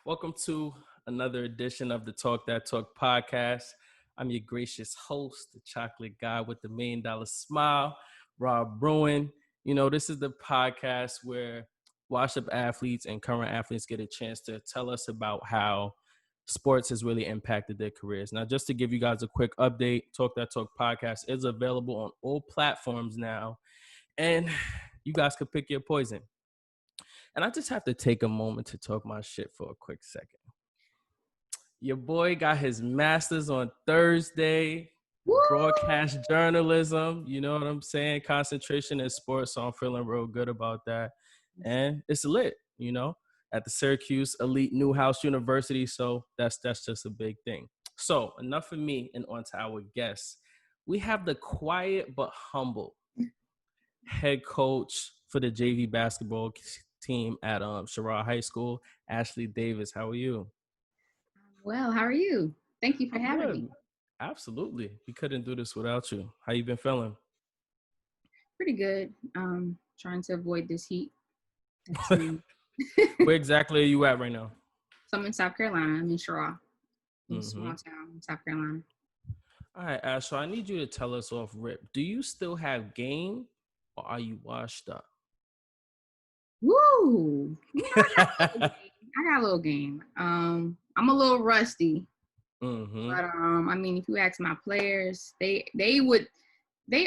Welcome to another edition of the Talk That Talk podcast. I'm your gracious host, the chocolate guy with the $1 million smile, Rob Bruin. This is the podcast where washed up athletes and current athletes get a chance to tell us about how sports has really impacted their careers. Now, just to give you guys a quick update, Talk That Talk podcast is available on all platforms now, and you guys can pick your poison. And I just have to take a moment to talk my shit for a quick second. Your boy got his master's on Thursday, Woo! broadcast journalism. You know what I'm saying? Concentration in sports. So I'm feeling real good about that. And it's lit, at the Syracuse Elite Newhouse University. So that's just a big thing. So enough of me and on to our guests. We have the quiet but humble head coach for the JV basketball team at Cheraw High School, Ashley Davis. How are you? Well, how are you? Thank you for having me. Absolutely. We couldn't do this without you. How you been feeling? Pretty good. Trying to avoid this heat. Where exactly are you at right now? So I'm in South Carolina. I'm in Cheraw, in a small town in South Carolina. All right, Ash, so I need you to tell us off rip. Do you still have game or are you washed up? Woo! I got a little game. I'm a little rusty. But if you ask my players, they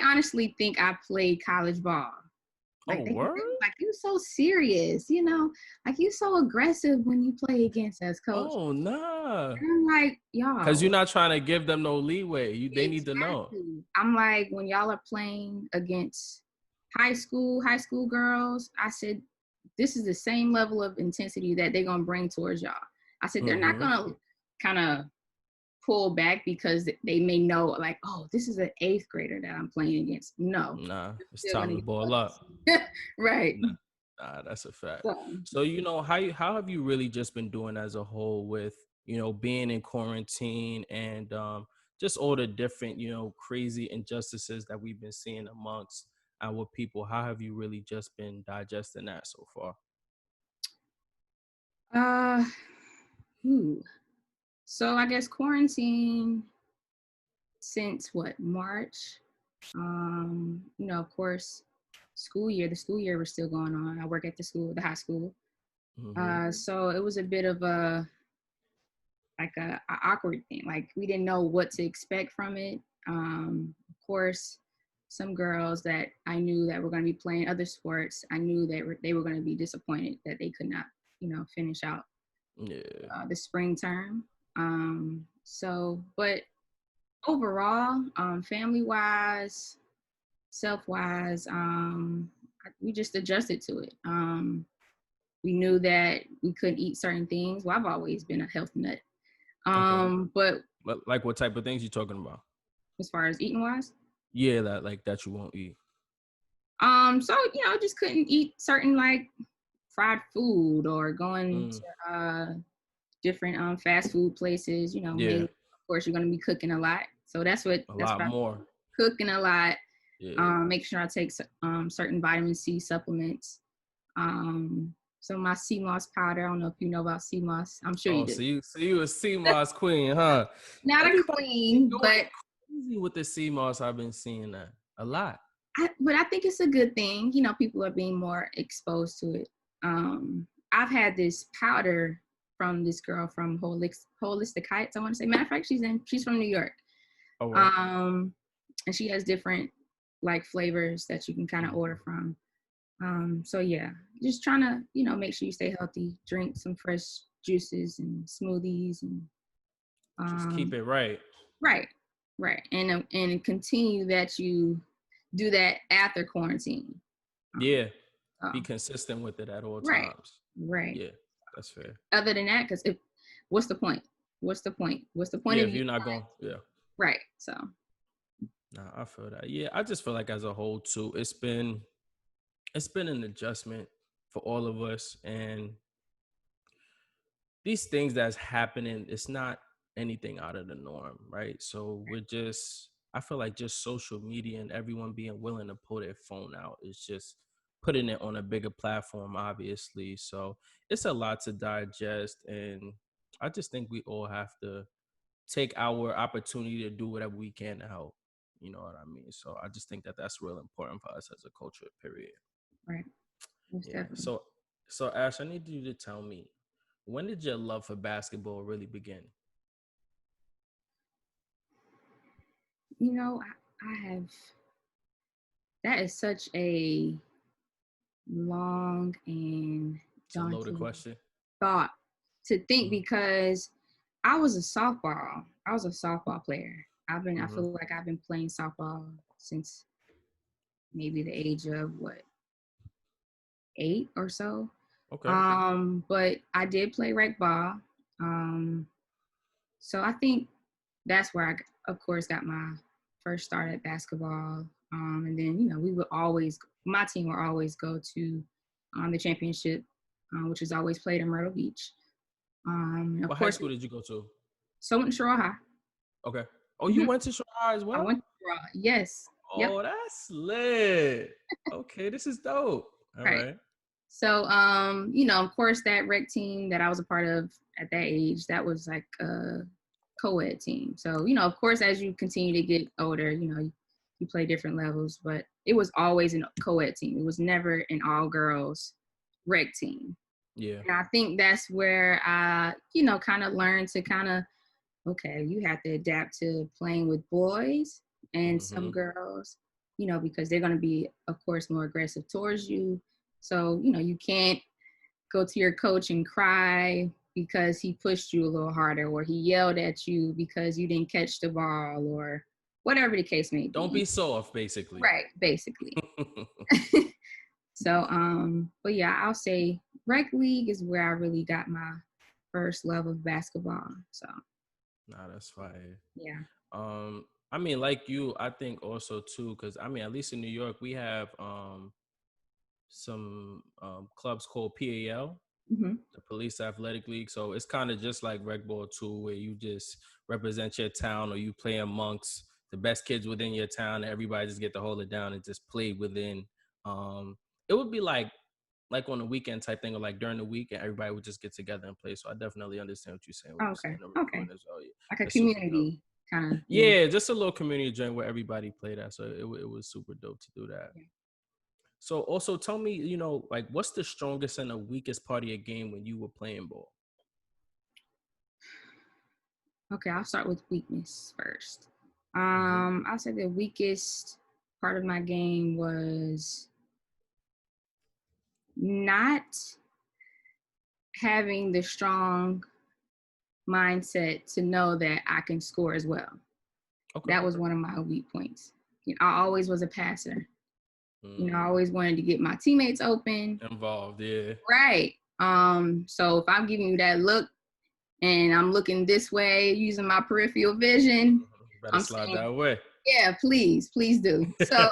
honestly think I played college ball. Like, like you so serious, like you so aggressive when you play against us, coach. Oh, nah. And I'm like, y'all. Because you're not trying to give them no leeway. They need to know. I'm like, when y'all are playing against high school girls, I said, this is the same level of intensity that they're going to bring towards y'all. I said, they're not going to kind of pull back because they may know, like, oh, this is an 8th grader that I'm playing against. No. Nah, it's time to ball up. Right. Nah, that's a fact. So how have you really just been doing as a whole with, being in quarantine and just all the different, crazy injustices that we've been seeing amongst our people? How have you really just been digesting that so far? So I guess quarantine since March? Of course, the school year was still going on. I work at the high school. So it was a bit of a awkward thing. Like, we didn't know what to expect from it. Of course, some girls that I knew that were going to be playing other sports, I knew they were going to be disappointed that they could not, finish out the spring term. But overall, family-wise, self-wise, we just adjusted to it. We knew that we couldn't eat certain things. Well, I've always been a health nut. But like, what type of things you talking about? As far as eating wise? Yeah, that you won't eat. So just couldn't eat certain like fried food or going to different fast food places. Mainly, of course, you're gonna be cooking a lot. So that's what more. Cooking a lot. Make sure I take certain vitamin C supplements. So my sea moss powder, I don't know if you know about sea moss. I'm sure you do. So you a sea moss queen, huh? Not a queen, but crazy with the sea moss. I've been seeing that a lot. But I think it's a good thing. People are being more exposed to it. I've had this powder from this girl from Holistic Heights, I want to say. Matter of fact, she's from New York. Oh, wow. And she has different like flavors that you can kind of order from. So yeah, just trying to, make sure you stay healthy, drink some fresh juices and smoothies and just keep it right. Right. And continue that you do that after quarantine. Be consistent with it at all times. Right. Yeah, that's fair. Other than that, because what's the point? What's the point if you're not going? Yeah. Right. So. Nah, I feel that. Yeah, I just feel like as a whole too, it's been an adjustment for all of us, and these things that's happening, it's not anything out of the norm, right? So I feel like just social media and everyone being willing to pull their phone out is just putting it on a bigger platform, obviously. So it's a lot to digest, and I just think we all have to take our opportunity to do whatever we can to help. You know what I mean? So I just think that that's real important for us as a culture. Period. Right. Most Yeah. definitely. So Ash, I need you to tell me, when did your love for basketball really begin? You know, I have, that is such a long and It's a loaded daunting question. thought to think, Mm-hmm. because I was a softball player. I Mm-hmm. feel like I've been playing softball since maybe the age of what, 8 or so. Okay. But I did play rec ball. Um, so I think that's where of course, got my first start at basketball. And then, we would always, my team would always go to the championship, which is always played in Myrtle Beach. And of What high course, school did you go to? so I went to Cheraw High. Okay. Oh, you Hmm. went to Cheraw High as I well? went to Cheraw. Yes. Yep. Oh, that's lit. Okay, this is dope. All Right. right. So, of course, that rec team that I was a part of at that age, that was like a co-ed team. So, of course, as you continue to get older, you play different levels, but it was always a co-ed team. It was never an all-girls rec team. Yeah. And I think that's where I, kind of learned to kind of, okay, you have to adapt to playing with boys and Mm-hmm. some girls, because they're going to be, of course, more aggressive towards you. So, you can't go to your coach and cry because he pushed you a little harder, or he yelled at you because you didn't catch the ball, or whatever the case may Don't be. be soft, basically. Right, basically. So, but yeah, I'll say rec league is where I really got my first love of basketball. So, Nah, that's fire. yeah. I mean, like you, I think also too, because I mean, at least in New York, we have some clubs called PAL, Hmm. the Police Athletic League. So it's kind of just like rec ball too, where you just represent your town, or you play amongst the best kids within your town, and everybody just get to hold it down and just play within. Um, it would be like on the weekend type thing, or like during the week, and everybody would just get together and play. So I definitely understand what you're saying. What Oh, you're okay. saying, the Okay. Bruin as well. Yeah, Like a it's super dope. community kind of thing. Yeah, just a little community joint where everybody played at. So it was super dope to do that. Yeah. So also tell me, like what's the strongest and the weakest part of your game when you were playing ball? Okay, I'll start with weakness first. Mm-hmm. I'll say the weakest part of my game was not having the strong mindset to know that I can score as well. Okay. That was one of my weak points. I always was a passer. I Mm, always wanted to get my teammates open. involved, yeah. Right. So if I'm giving you that look and I'm looking this way using my peripheral vision, Better I'm slide saying, that way. yeah, please do. So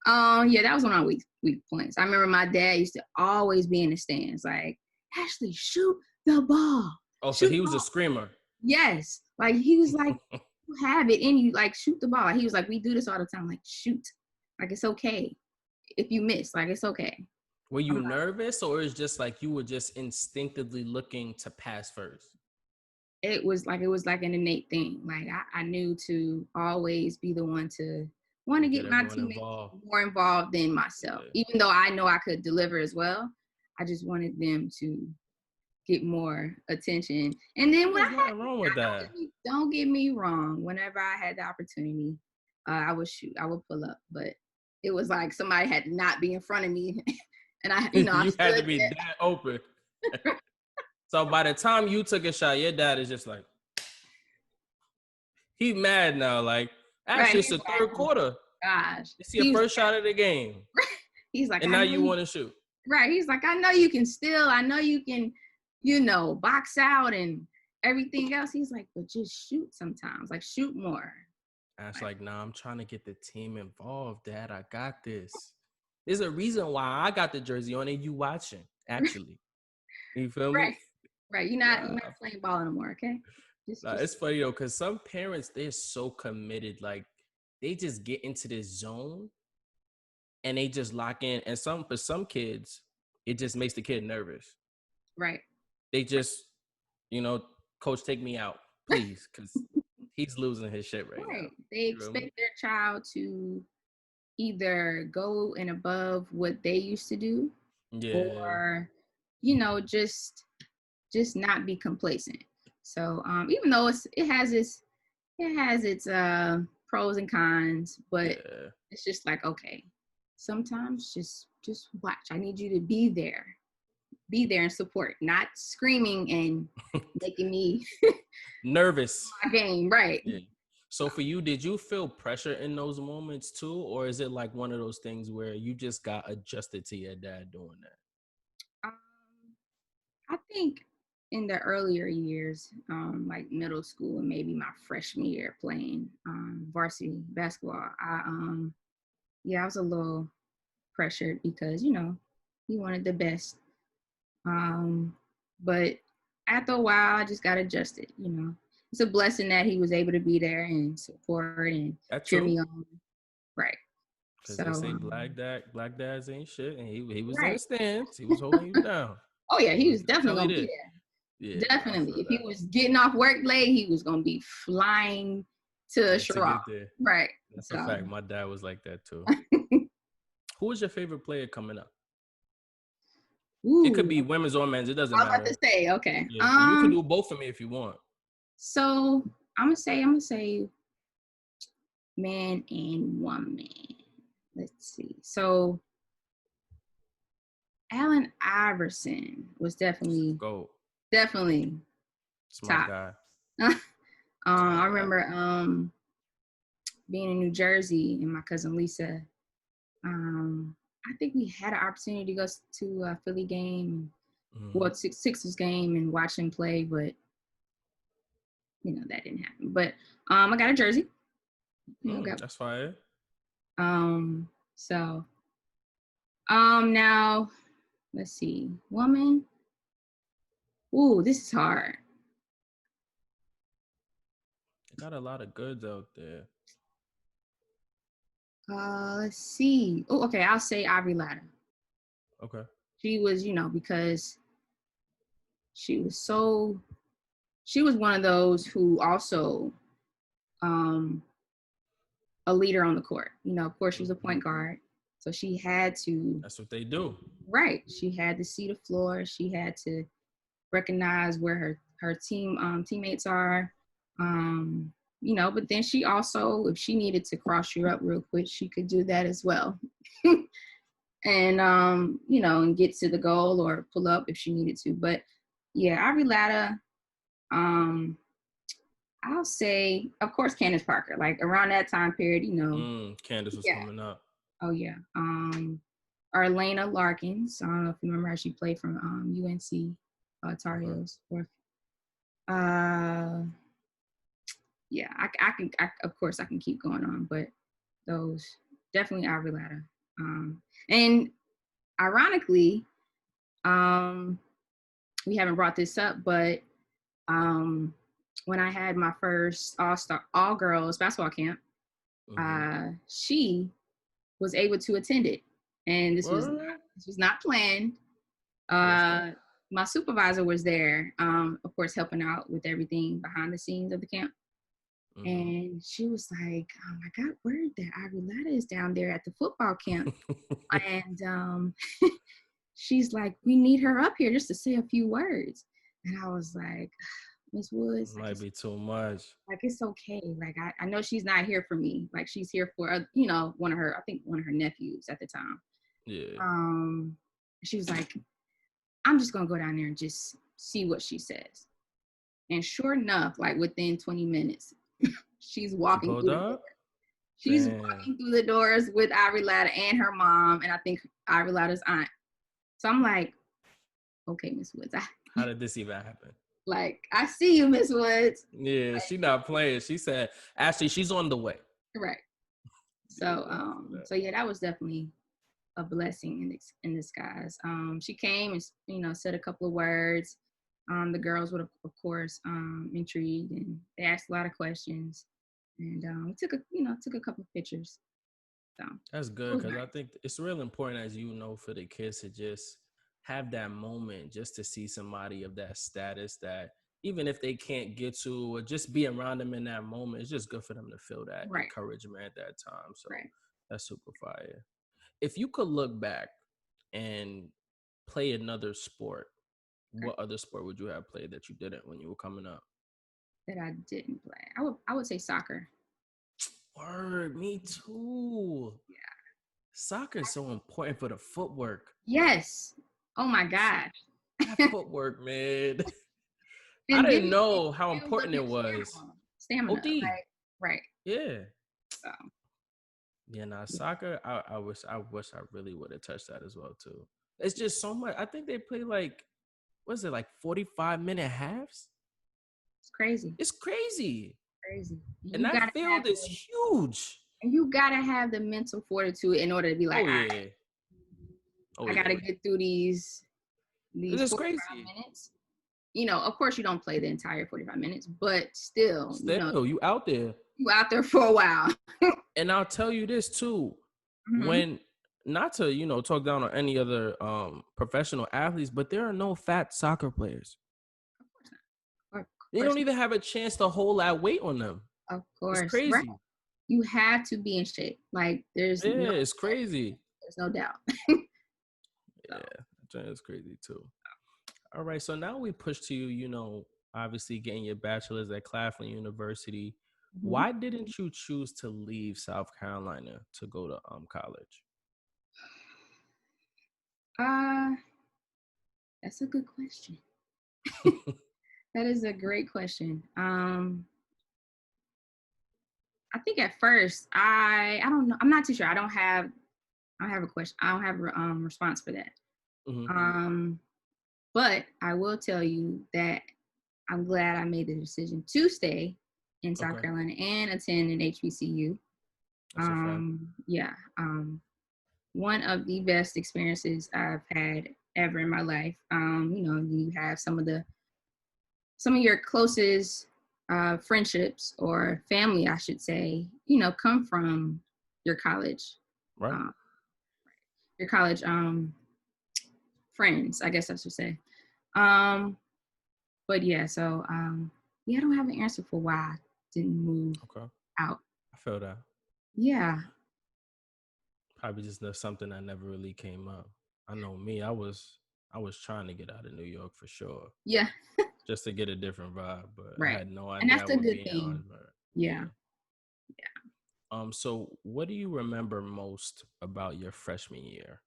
yeah, that was one of my weak points. I remember my dad used to always be in the stands, like, Ashley, shoot the ball. Oh, so Shoot he the was a ball. screamer. Yes. Like he was like, you have it in you, like shoot the ball. He was like, we do this all the time, like shoot. Like it's okay. If you miss, like it's okay. Were I'm you like, nervous, or it's just like you were just instinctively looking to pass first? it was like an innate thing. Like I knew to always be the one to want to Get get my everyone teammates involved. more involved than myself. Yeah. Even though I know I could deliver as well, I just wanted them to get more attention. And then when I There's had, nothing wrong with that. don't get me wrong, whenever I had the opportunity, I would shoot, I would pull up, but it was like somebody had to not be in front of me, and I You had to stood be there. that open. So by the time you took a shot, your dad is just like, he mad now. Like, Right, actually, it's he's the like, third oh quarter. gosh, It's your he was first shot of the game, he's like, and I now know you you. want to shoot. Right, he's like, I know you can steal, I know you can, box out and everything else. He's like, but just shoot sometimes, like shoot more. Ash Like, like, nah, I'm trying to get the team involved, Dad. I got this. There's a reason why I got the jersey on and you watching, actually. You feel me? right, right. You're not Nah, you're not playing ball anymore, okay? Just it's funny though, because some parents, they're so committed. Like, they just get into this zone and they just lock in. And for some kids, it just makes the kid nervous. Right. They just, coach, take me out, please, because he's losing his shit right now. Right. They expect their child to either go and above what they used to do, or just not be complacent. So even though it has its pros and cons, but it's just like, okay, sometimes just watch. I need you to be there and support, not screaming and making me nervous. my game, right? Yeah. So for you, did you feel pressure in those moments too, or is it like one of those things where you just got adjusted to your dad doing that? I think in the earlier years, like middle school and maybe my freshman year playing varsity basketball, I was a little pressured because he wanted the best. But after a while, I just got adjusted. It's a blessing that he was able to be there and support and cheer me on. Right. Because So they say black dads ain't shit, and he was in right. the stands. He was holding you down. Oh yeah, he was definitely gonna be there. Yeah, definitely. If he was getting off work late, he was gonna be flying to Cheraw. Right. That's a fact. My dad was like that too. Who was your favorite player coming up? Ooh. It could be women's or men's. It doesn't matter. I was about to say, okay. Yeah, you can do both for me if you want. So I'm gonna say man and woman. Let's see. So Allen Iverson was definitely smart top. Guy. I remember being in New Jersey and my cousin Lisa. I think we had an opportunity to go to a Philly game, well, Sixers game, and watch him play, but that didn't happen. But I got a jersey. That's fire. So now let's see, woman. Ooh, this is hard. Got a lot of goods out there. Let's see. Oh, okay. I'll say Ivory Latta. Okay. She was, because she was one of those who also a leader on the court. Of course, she was a point guard, so she had to. That's what they do. Right. She had to see the floor. She had to recognize where her teammates are. But then she also, if she needed to cross you up real quick, she could do that as well. And, and get to the goal or pull up if she needed to. But yeah, Ivory Latta, I'll say, of course, Candace Parker, like around that time period, Candace was coming up. Oh yeah. Arlena Larkins. I don't know if you remember her. She played from UNC Tar Heels. Yeah, I can. Of course, I can keep going on, but those definitely Ivory Latta. And ironically, we haven't brought this up, but when I had my first all girls basketball camp, she was able to attend it, and this was not planned. My supervisor was there, of course, helping out with everything behind the scenes of the camp. And she was like, "Oh, I got word that Ivory Latta is down there at the football camp." And she's like, "We need her up here just to say a few words." And I was like, "Miss Woods, might be too much. Like, it's okay. Like, I know she's not here for me. Like, she's here for, one of her nephews at the time." Yeah. She was like, "I'm just going to go down there and just see what she says." And sure enough, like within 20 minutes, she's walking through the door. She's walking through the doors with Ivory Latta and her mom, and I think Ivory Latta's aunt. So I'm like, okay, Miss Woods. How did this even happen? Like, I see you, Miss Woods. Yeah, like, she not playing. She said, actually, she's on the way. Right. So, yeah, that was definitely a blessing in disguise. She came and, said a couple of words. The girls would, of course, intrigued, and they asked a lot of questions. And we took a couple of pictures. So That's it good was because I nice. think it's real important, as you know, for the kids to just have that moment just to see somebody of that status that even if they can't get to or just be around them in that moment, it's just good for them to feel that Right, encouragement at that time. So right. that's super fire. If you could look back and play another sport, Okay. what other sport would you have played that you didn't when you were coming up? That I didn't play. I would say soccer. Word, me too. Yeah. Soccer is so important for the footwork. Yes. Oh my gosh. That footwork, man. I And then didn't it know how builds up important your it was. stamina. OD. Like, right. Yeah. So Yeah, nah, yeah. soccer, I wish I really would have touched that as well too. It's just so much. I think they play like, what is it, like 45-minute halves? It's crazy. It's crazy. Crazy. And You that gotta have field is the huge. and you gotta have the mental fortitude in order to be like, Oh all right, yeah. Oh I gotta yeah. get through these It's 45 crazy. minutes. Of course you don't play the entire 45 minutes, but still, Still, you out there. you out there for a while. And I'll tell you this too. Hmm. When not to, talk down on any other professional athletes, but there are no fat soccer players. Of They course, don't even have a chance to hold that weight on them. of It's course, right? crazy. You have to be in shape. Like Yeah, it's crazy. there's no doubt. So, Yeah, it's crazy too. All right, so now we push to you, obviously getting your bachelor's at Claflin University. mhm. Why didn't you choose to leave South Carolina to go to college? uh, that's a good question. That is a great question. I think at first I don't know. I'm not too sure. I don't have a question. I don't have a response for that. Hmm. Um, but I will tell you that I'm glad I made the decision to stay in South Okay, Carolina and attend an HBCU. that's a fact. Yeah. One of the best experiences I've had ever in my life. You have some of your closest friendships or family, I should say, come from your college, Right. uh, your college friends, I guess I should say. Um, but yeah, so yeah, I don't have an answer for why I didn't move Okay. out. I feel that. Yeah, Probably just something that never really came up. I know me, I was trying to get out of New York for sure. yeah, Just to get a different vibe, but I right. had no And idea I that's a would good be thing. on. But Yeah. yeah. So what do you remember most about your freshman year?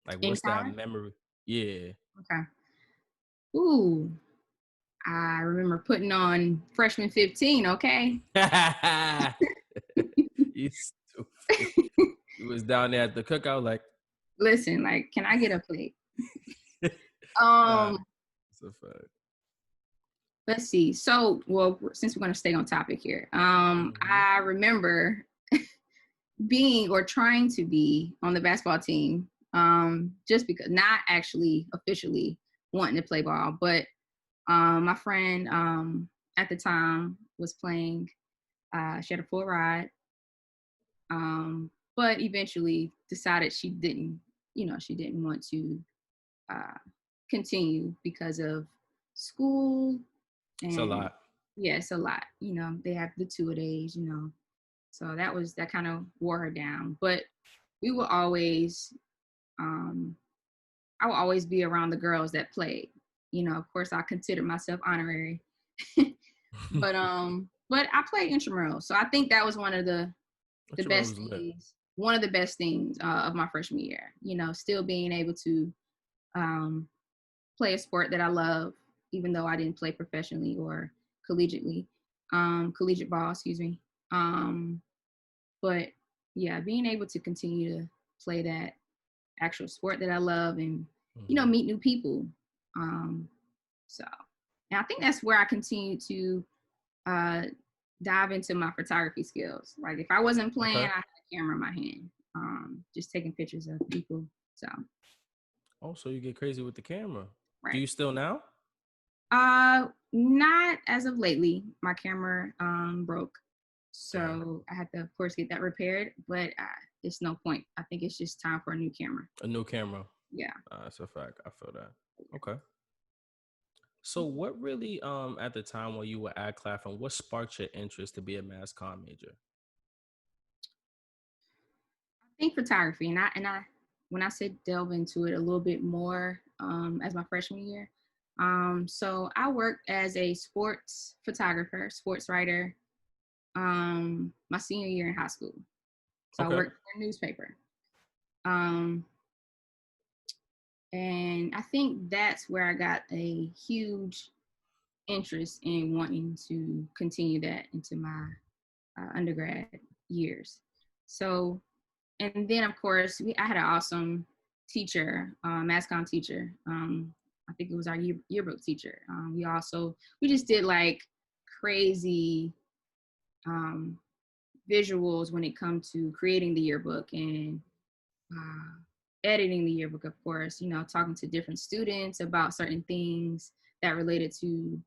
Like, In what's that college? memory? Yeah. Okay. Ooh, I remember putting on freshman 15, okay? You stupid. You was down there at the cookout, like, Listen, like, can I get a plate? nah, Um, it's a fact. let's see. So, well, since we're gonna stay on topic here, Hmm. I remember being or trying to be on the basketball team, just because not actually officially wanting to play ball, but my friend at the time was playing. She had a full ride, but eventually decided she didn't want to uh, continue because of school. It's a And lot. yeah, it's a lot. They have the 2 days, so that kind of wore her down. But we will always, um, I will always be around the girls that played. Of course, I consider myself honorary, but I played intramural, so I think that was the What your best was lit. things. One of the best things of my freshman year. Still being able to um, play a sport that I love, even though I didn't play professionally or collegiately, collegiate ball, excuse me. Um, but yeah, being able to continue to play that actual sport that I love and, Hmm. meet new people. Um, so, and I think that's where I continue to uh, dive into my photography skills. Like if I wasn't playing, I Okay. had a camera in my hand, just taking pictures of people. So, Oh, so you get crazy with the camera. Do right. you still now? Not as of lately. My camera broke. Damn. So I had to, of course, get that repaired, but it's no point. I think it's just time for a new camera. A new camera. Yeah. That's a fact. I feel that. Okay. So what really at the time when you were at Claflin, what sparked your interest to be a mass comm major? I think photography, and I when I said delve into it a little bit more as my freshman year. So I worked as a sports photographer, sports writer, my senior year in high school. So I Okay. worked for a newspaper. Um, and I think that's where I got a huge interest in wanting to continue that into my undergrad years. So, and then of course, I had an awesome teacher, mass comm teacher. I think it was our yearbook teacher. We just did like crazy um, visuals when it comes to creating the yearbook and uh, editing the yearbook, of course, talking to different students about certain things that related to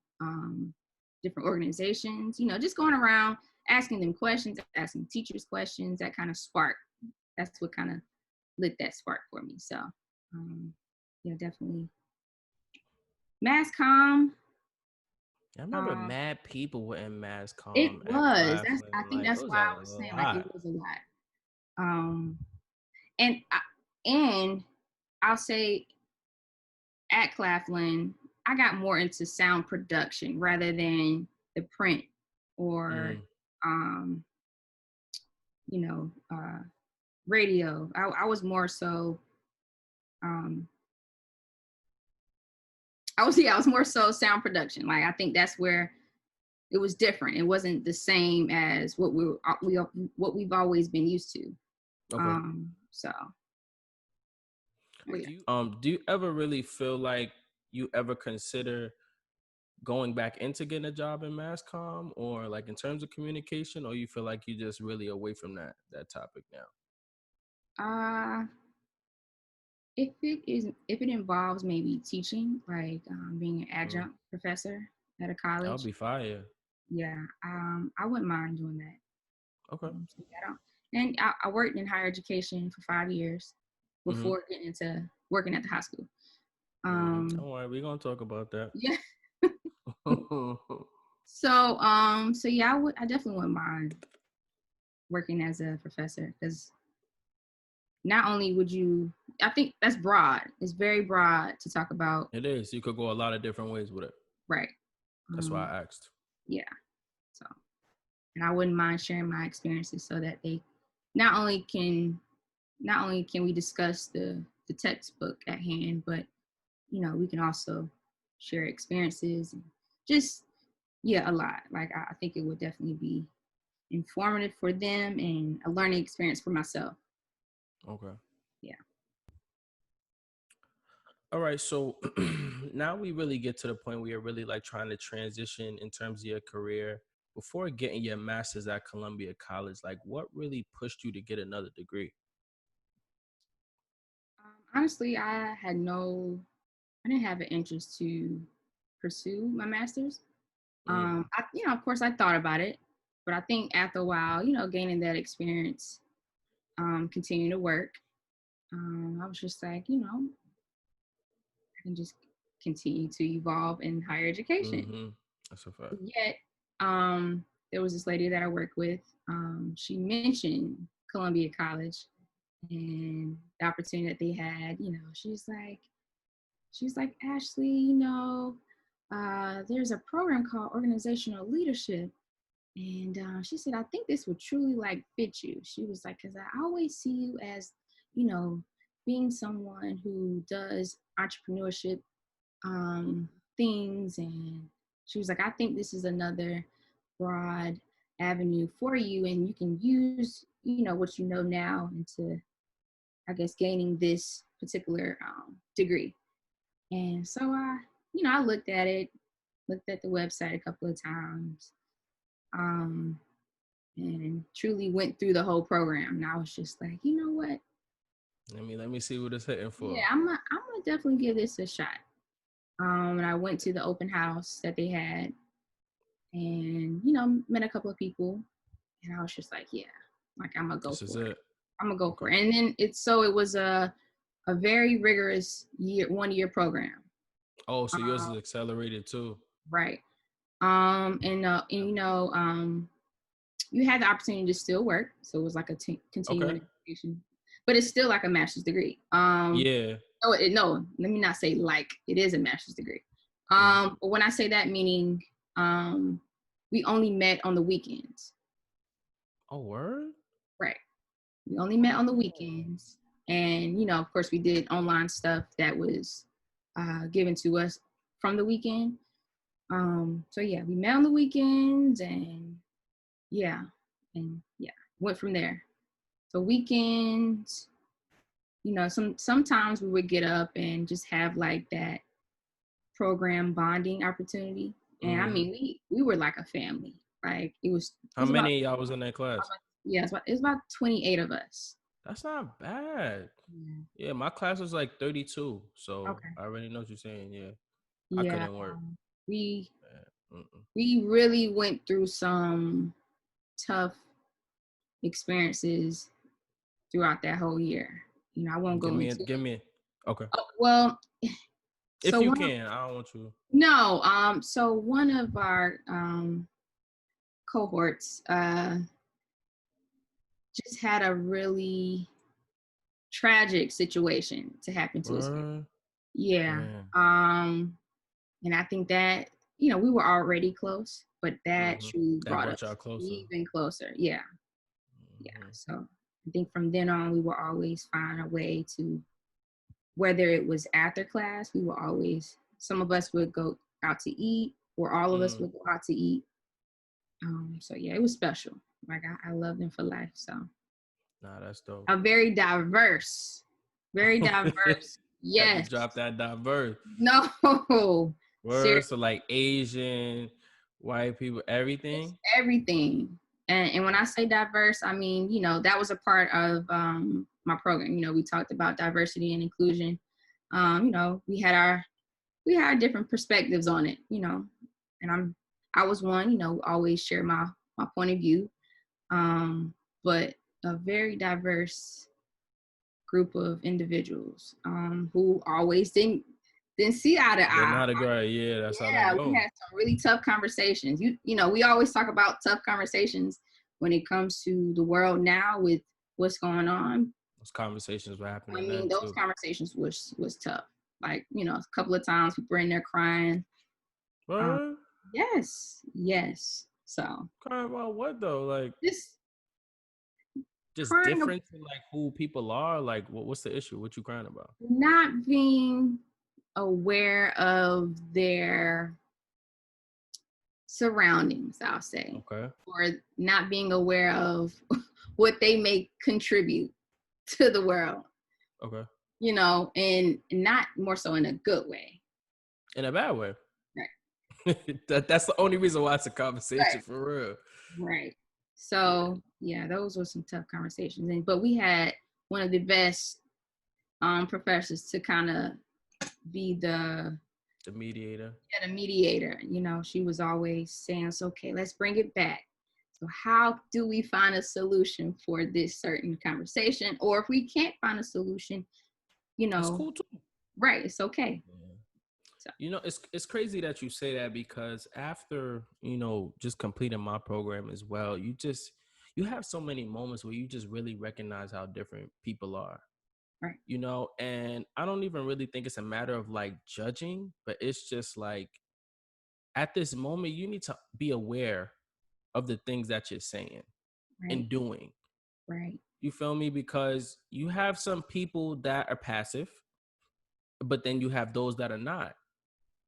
different organizations, just going around asking them questions, asking teachers questions, that kind of spark. That's what kind of lit that spark for me. So, yeah, definitely. Mass comm. I remember Um, mad people were in mass it comm at was. I Claflin. think Like it that's was why a I was saying like it lot. was a lot. Um, and and I'll say at Claflin, I got more into sound production rather than the print or, Mm. um, you know, uh, radio. I was more so, um, I was more so sound production. Like I think that's where it was different. It wasn't the same as what we've always been used to. Okay. So, oh yeah. Do you ever really feel like you ever consider going back into getting a job in mass comm or like in terms of communication, or you feel like you just really away from that topic now? Uh, if it involves maybe teaching, like being an Mm. adjunct professor at a That would college, be fire. yeah, I wouldn't mind doing that. Okay. So yeah, and I worked in higher education for 5 years Mm-hmm. before getting into working at the high school. Mm-hmm. Um, Don't worry, we're gonna talk about that. yeah. So yeah, I definitely wouldn't mind working as a professor because not only would you, I think that's broad. It's very broad to talk about, It is. You could go a lot of different ways with it. right? That's why Um, I asked. yeah. So, and I wouldn't mind sharing my experiences so that they not only can not only can we discuss the textbook at hand, but we can also share experiences and just yeah, a lot. Like I think it would definitely be informative for them and a learning experience for myself. Okay. Yeah. All right. So now we really get to the point where you're really like trying to transition in terms of your career. Before getting your master's at Columbia College, like what really pushed you to get another degree? Honestly, I didn't have an interest to pursue my master's. Mm. Of course, I thought about it, but I think after a while, gaining that experience, continuing to work, I was just like, I can just continue to evolve in higher education. Mm-hmm. That's a fact. Yet, there was this lady that I worked with. She mentioned Columbia College and the opportunity that they had. She's like, Ashley, there's a program called Organizational Leadership. And she said, I think this would truly like fit you. She was like, because I always see you as, you know, being someone who does entrepreneurship things. And she was like, I think this is another broad avenue for you. And you can use, what you know now into, I guess, gaining this particular degree. And so I looked at it, looked at the website a couple of times, um, and truly went through the whole program. And I was just like, you know what? Let me see what it's hitting Yeah, for. I'm gonna definitely give this a shot. And I went to the open house that they had, and met a couple of people, And I was just like, yeah, like I'm gonna go This is for it. it. I'm gonna go Okay. for it. And then it was a very rigorous 1 year program. Oh, so yours is Um, accelerated too. right. And you had the opportunity to still work, so it was like a Okay. continuing education, but it's still like a master's degree. Yeah. No, let me not say like it is a master's degree. Mhm. But when I say that, meaning we only met on the weekends. Oh, word? Right. We only met on the Oh. weekends, and of course, we did online stuff that was given to us from the weekend. So yeah, we met on the weekends, and yeah, went from there. So weekends, sometimes we would get up and just have like that program bonding opportunity. And I Mm-hmm. mean, we were like a family. Like it How was about, many of y'all was in that class? yeah, it was about 28 of us. That's not bad. Yeah. Yeah, my class was like 32, so Okay. I already know what you're saying. Yeah, I Yeah. couldn't work. We Yeah. Mm-mm. we really went through some tough experiences throughout that whole year. I won't Give go me, into give it. me. Okay, Oh, well, if so you one can, I don't want you. no, so one of our cohorts just had a really tragic situation to happen to his family. Word? Yeah. Damn. And I think that, we were already close, but that Mm-hmm. truly That brought brought y'all us closer. even closer. Yeah. Yeah. Mm-hmm. So I think from then on, we will always find a way to, whether it was after class, we will always, some of us would go out to eat, or all of us Mm. would go out to eat. So yeah, it was special. Like I love them for life. So Nah, that's dope. a very diverse, very diverse. Had to Yes. drop that diverse. No. Word, Seriously, so like Asian, white people, it's everything. everything. And when I say diverse, I mean, that was a part of my program. We talked about diversity and inclusion. We had different perspectives on it, and I was one, always share my point of view. But a very diverse group of individuals who always didn't see eye to Didn't know eye. how to go. Yeah, that's how that Yeah, we go. had some really tough conversations. We always talk about tough conversations when it comes to the world now with what's going on. Those conversations were I happening mean, then those too. conversations was tough. Like, a couple of times people were in there crying. Um, Word? yes. So Crying about what though? Like just just crying of difference in like who people are. Like what's the issue? What you crying about? not being aware of their surroundings, I'll say, Okay. or not being aware of what they may contribute to the world, Okay. and not more so in a good way. In a bad way. Right. That's the only reason why it's a Right. conversation for real. Right. Yeah. So yeah, those were some tough conversations. But we had one of the best professors to kind of be The mediator. the mediator. She was always saying, "It's okay, let's bring it back. So how do we find a solution for this certain conversation? Or if we can't find a solution, It's cool too. right, it's okay." Yeah. So It's crazy that you say that because after, just completing my program as well, you have so many moments where you just really recognize how different people are. right, And I don't even really think it's a matter of like judging, but it's just like at this moment you need to be aware of the things that you're saying right, and doing. right, You feel me? Because you have some people that are passive, but then you have those that are not.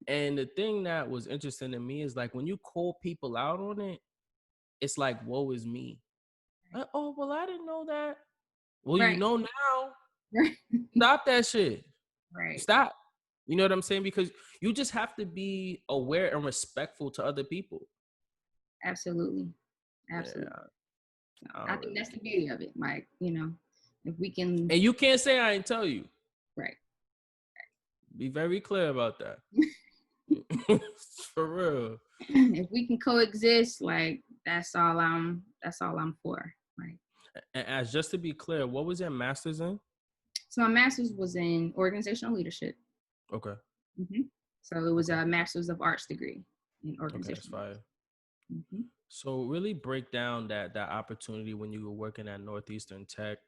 And the thing that was interesting to me is like when you call people out on it, it's like, woe is me. Like, oh, well, I didn't know that. Well, you right, know now. right, Stop that shit. right. Stop. You know what I'm saying? Because you just have to be aware and respectful to other people. Absolutely, absolutely. Yeah, So I I don't think really that's the get beauty of it. Like, if we can, it. And you can't say I didn't tell you. right. Be very clear about that. For real. If we can coexist, like that's that's all I'm for. Like, And as just to be clear, what was your master's in? so my master's was in organizational leadership. Okay. hmm So it was Okay. a master's of arts degree in Okay, that's organizational fire. leadership. So really break down that opportunity when you were working at Northeastern Tech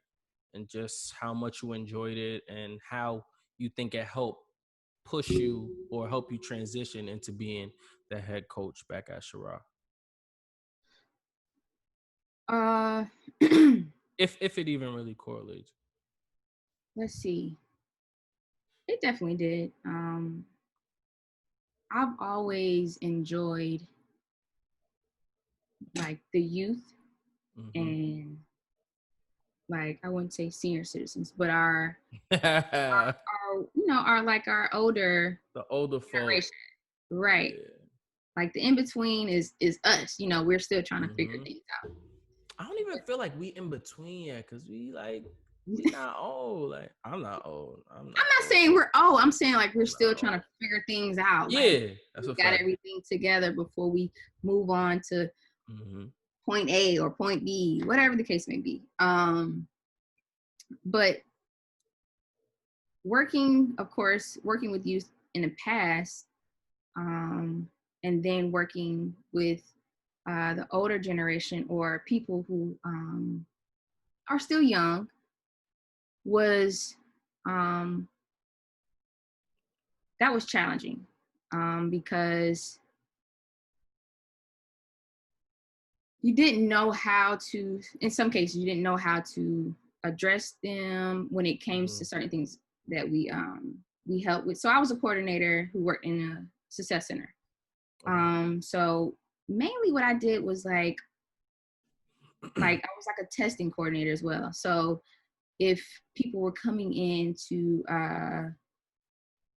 and just how much you enjoyed it and how you think it helped push you or help you transition into being the head coach back at Cheraw. Uh, If it even really correlates. let's see. It definitely did. I've always enjoyed like the youth Mm-hmm. and like I wouldn't say senior citizens, but The our our like our older older folk. generation, right? Yeah. Like the in between is us. We're still trying to figure Mm-hmm. things out. I don't even feel like we in between yet, cause we not old. Like I'm not old. I'm I'm not not old. saying we're old. I'm saying like we're I'm not still trying old. to figure things out. Like Yeah, that's we a got fact. everything together before we move on to Mm-hmm. point A or point B, whatever the case may be. But of course, working with youth in the past, and then working with the older generation or people who are still young was um, that was challenging because you didn't know how to, in some cases, you didn't know how to address them when it came Mm-hmm. to certain things that we helped with. So I was a coordinator who worked in a success center. Okay. So mainly what I did was like I was like a testing coordinator as well. So if people were coming in to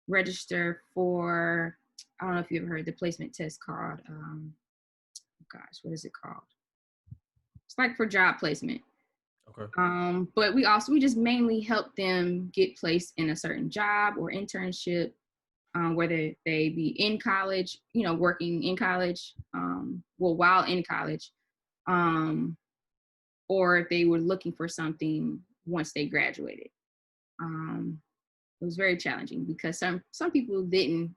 register for, I don't know if you ever heard the placement test called, what is it called? It's like for job placement. Okay. But we just mainly help them get placed in a certain job or internship, whether they be in college, working in college, while in college, or if they were looking for something once they graduated. It was very challenging because some people didn't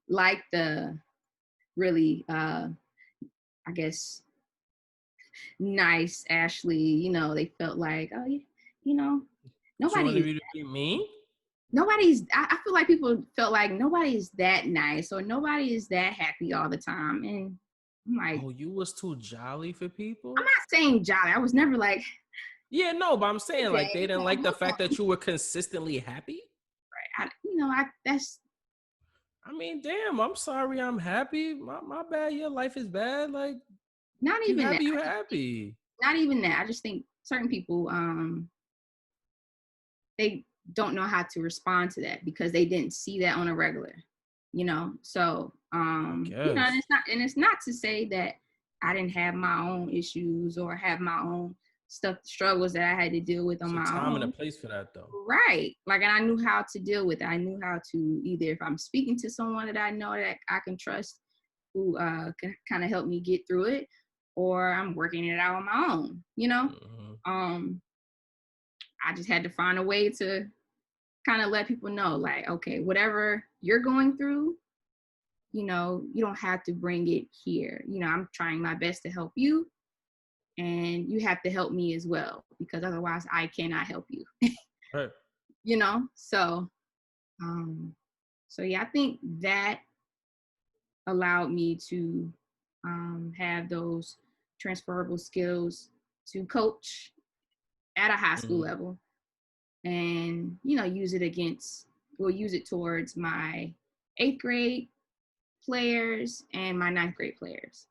like the really, I guess, nice Ashley. They felt like, oh, you know, She nobody wanted is you to be mean? I feel like people felt like nobody is that nice or nobody is that happy all the time. And I'm like, Oh, you was too jolly for I'm people? not saying jolly. I was never like, Yeah, no, but I'm saying like they okay, didn't like the fact that you were consistently happy. that's I mean, damn, I'm sorry I'm happy. My bad, your life is bad. Like not you even that. happy, you happy. Not even that. I just think certain people, they don't know how to respond to that because they didn't see that on a regular, So, I and guess. it's not to say that I didn't have my own issues or have my own struggles that I had to deal with on It's a my time and a own. place for that though. Right. Like, and I knew how to deal with it. I knew how to, either if I'm speaking to someone that I know that I can trust who can kind of help me get through it, or I'm working it out on my own. Mm-hmm. Um, I just had to find a way to kind of let people know, like, okay, whatever you're going through, you don't have to bring it here. I'm trying my best to help you, and you have to help me as well, because otherwise I cannot help you. Right. So yeah, I think that allowed me to have those transferable skills to coach at a high school Mm-hmm. level, and use it towards my 8th grade players and my 9th grade players.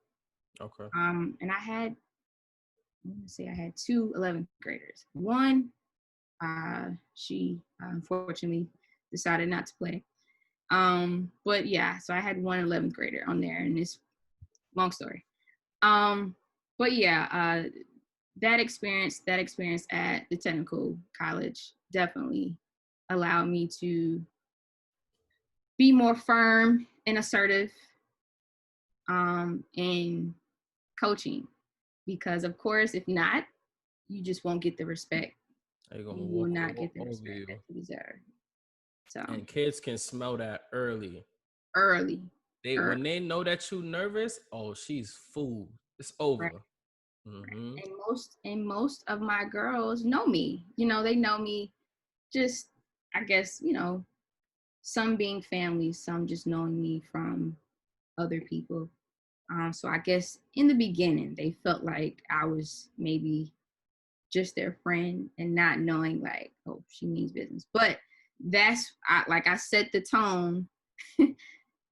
Okay. And I had two 11th graders. One, she unfortunately decided not to play. But yeah, so I had one 11th grader on there, and it's long story. But yeah, that experience at the technical college definitely allowed me to be more firm and assertive in coaching. because of course, if not, you just won't get the respect. They're gonna You will walk not all get the over respect you. that you deserve. So And kids can smell that early. early, When early, they know that you nervous, oh, she's fooled. It's right? over. Mm-hmm. And most of my girls know me. They know me just, I guess, some being family, some just knowing me from other people. So I guess in the beginning, they felt like I was maybe just their friend and not knowing like, oh, she means business. But like I set the tone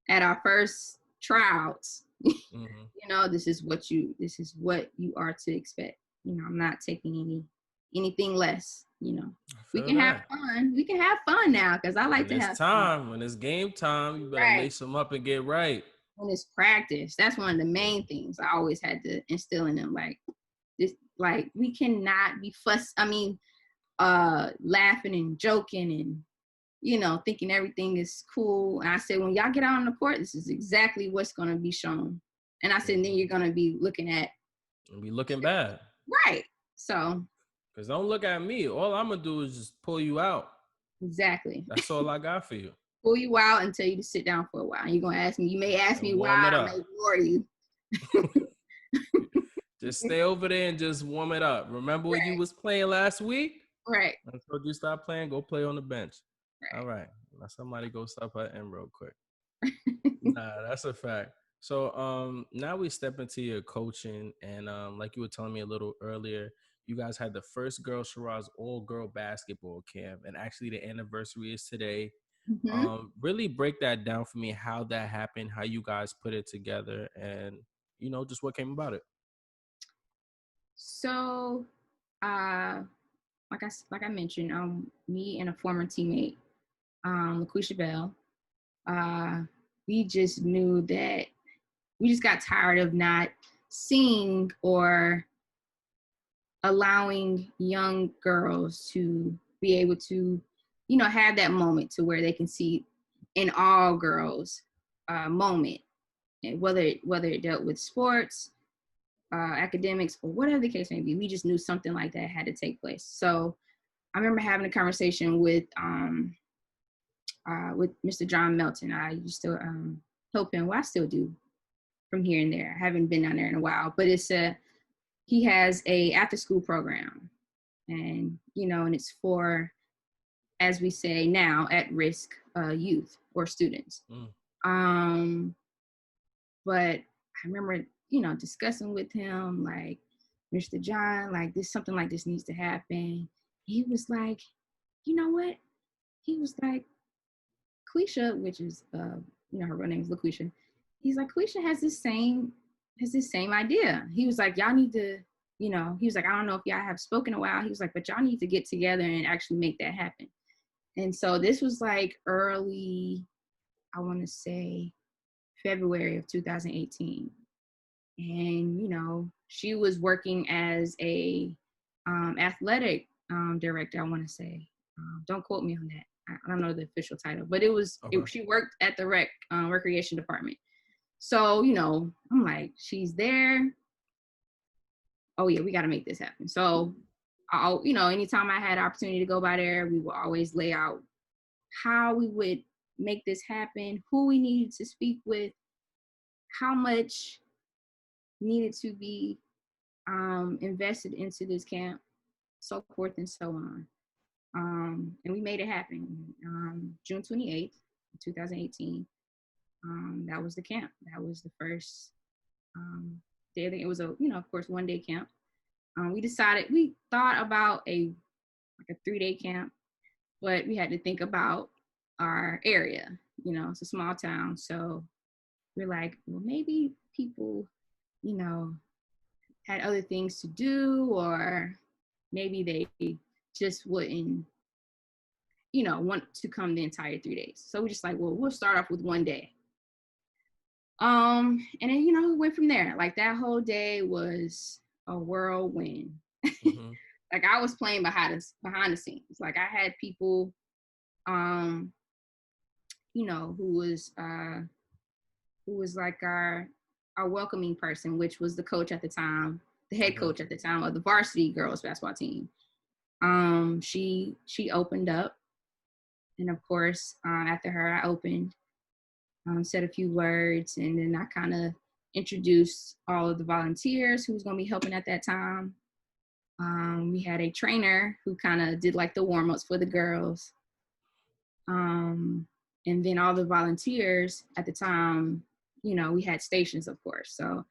at our first tryouts. Mm-hmm. This is what you are to expect. I'm not taking anything less. I We feel can have that. fun. We can have fun now because I like When to it's have fun. time, when it's game time, you better Right. lace them up and get right. When it's practice, that's one of the main things I always had to instill in them. Like this, like we cannot be laughing and joking and thinking everything is cool. And I said, when y'all get out on the court, this is exactly what's going to be shown. And I said, then you're going to be looking at And be looking bad. right. So Because don't look at me. All I'm going to do is just pull you out. exactly, That's all I got for you. pull you out and tell you to sit down for a while. And you're going to ask me. You may ask And me why. warm it I may up. ignore you. Just stay over there and just warm it up. Remember when you was playing last week? Right. I told you stop playing, go play on the bench. All Right. right. Now somebody go stop her in real quick. Nah, that's a fact. So now we step into your coaching and like you were telling me a little earlier, you guys had the first girl Cheraw's all-girl basketball camp, and actually the anniversary is today. Mm-hmm. Really break that down for me, how that happened, how you guys put it together, and just what came about it. So, like I mentioned, me and a former teammate, LaQuisha Bell, we just knew that we just got tired of not seeing or allowing young girls to be able to, have that moment to where they can see an all girls moment, and whether it dealt with sports, academics, or whatever the case may be. We just knew something like that had to take place. So I remember having a conversation with Mr. John Melton. I used to help him. Well, I still do from here and there. I haven't been down there in a while, but he has a after school program, and and it's for, as we say now, at risk youth or students. Mm. Um, but I remember discussing with him like, Mr. John, like something like this needs to happen. He was like, you know what? He was like, Quisha, which is her real name is LaQuisha. He's like, Quisha has this same idea. He was like, y'all need to, he was like, I don't know if y'all have spoken a while. He was like, but y'all need to get together and actually make that happen. And so this was like early, I want to say February of 2018. And she was working as a athletic director, I want to say. Don't quote me on that. I don't know the official title, but Okay. she worked at the recreation department. So, I'm like, she's there. Oh yeah, we got to make this happen. So anytime I had opportunity to go by there, we would always lay out how we would make this happen, who we needed to speak with, how much needed to be invested into this camp, so forth and so on. And we made it happen. June 28th, 2018. That was the camp. That was the first day. I think it was of course, 1-day camp. We thought about a 3-day camp, but we had to think about our area. It's a small town. So we're like, well, maybe people, had other things to do, or maybe they just wouldn't, want to come the entire 3 days. So we're just like, well, we'll start off with 1 day. And then, we went from there. Like that whole day was a whirlwind. Mm-hmm. Like I was playing behind the scenes. Like I had people, who was like our welcoming person, which was the coach at the time, the head Okay. coach at the time of the varsity girls basketball team. She opened up, and of course, after her, I opened, said a few words, and then I kind of introduced all of the volunteers who was going to be helping at that time. We had a trainer who kind of did like the warm-ups for the girls. And then all the volunteers at the time, you know, we had stations, of course. So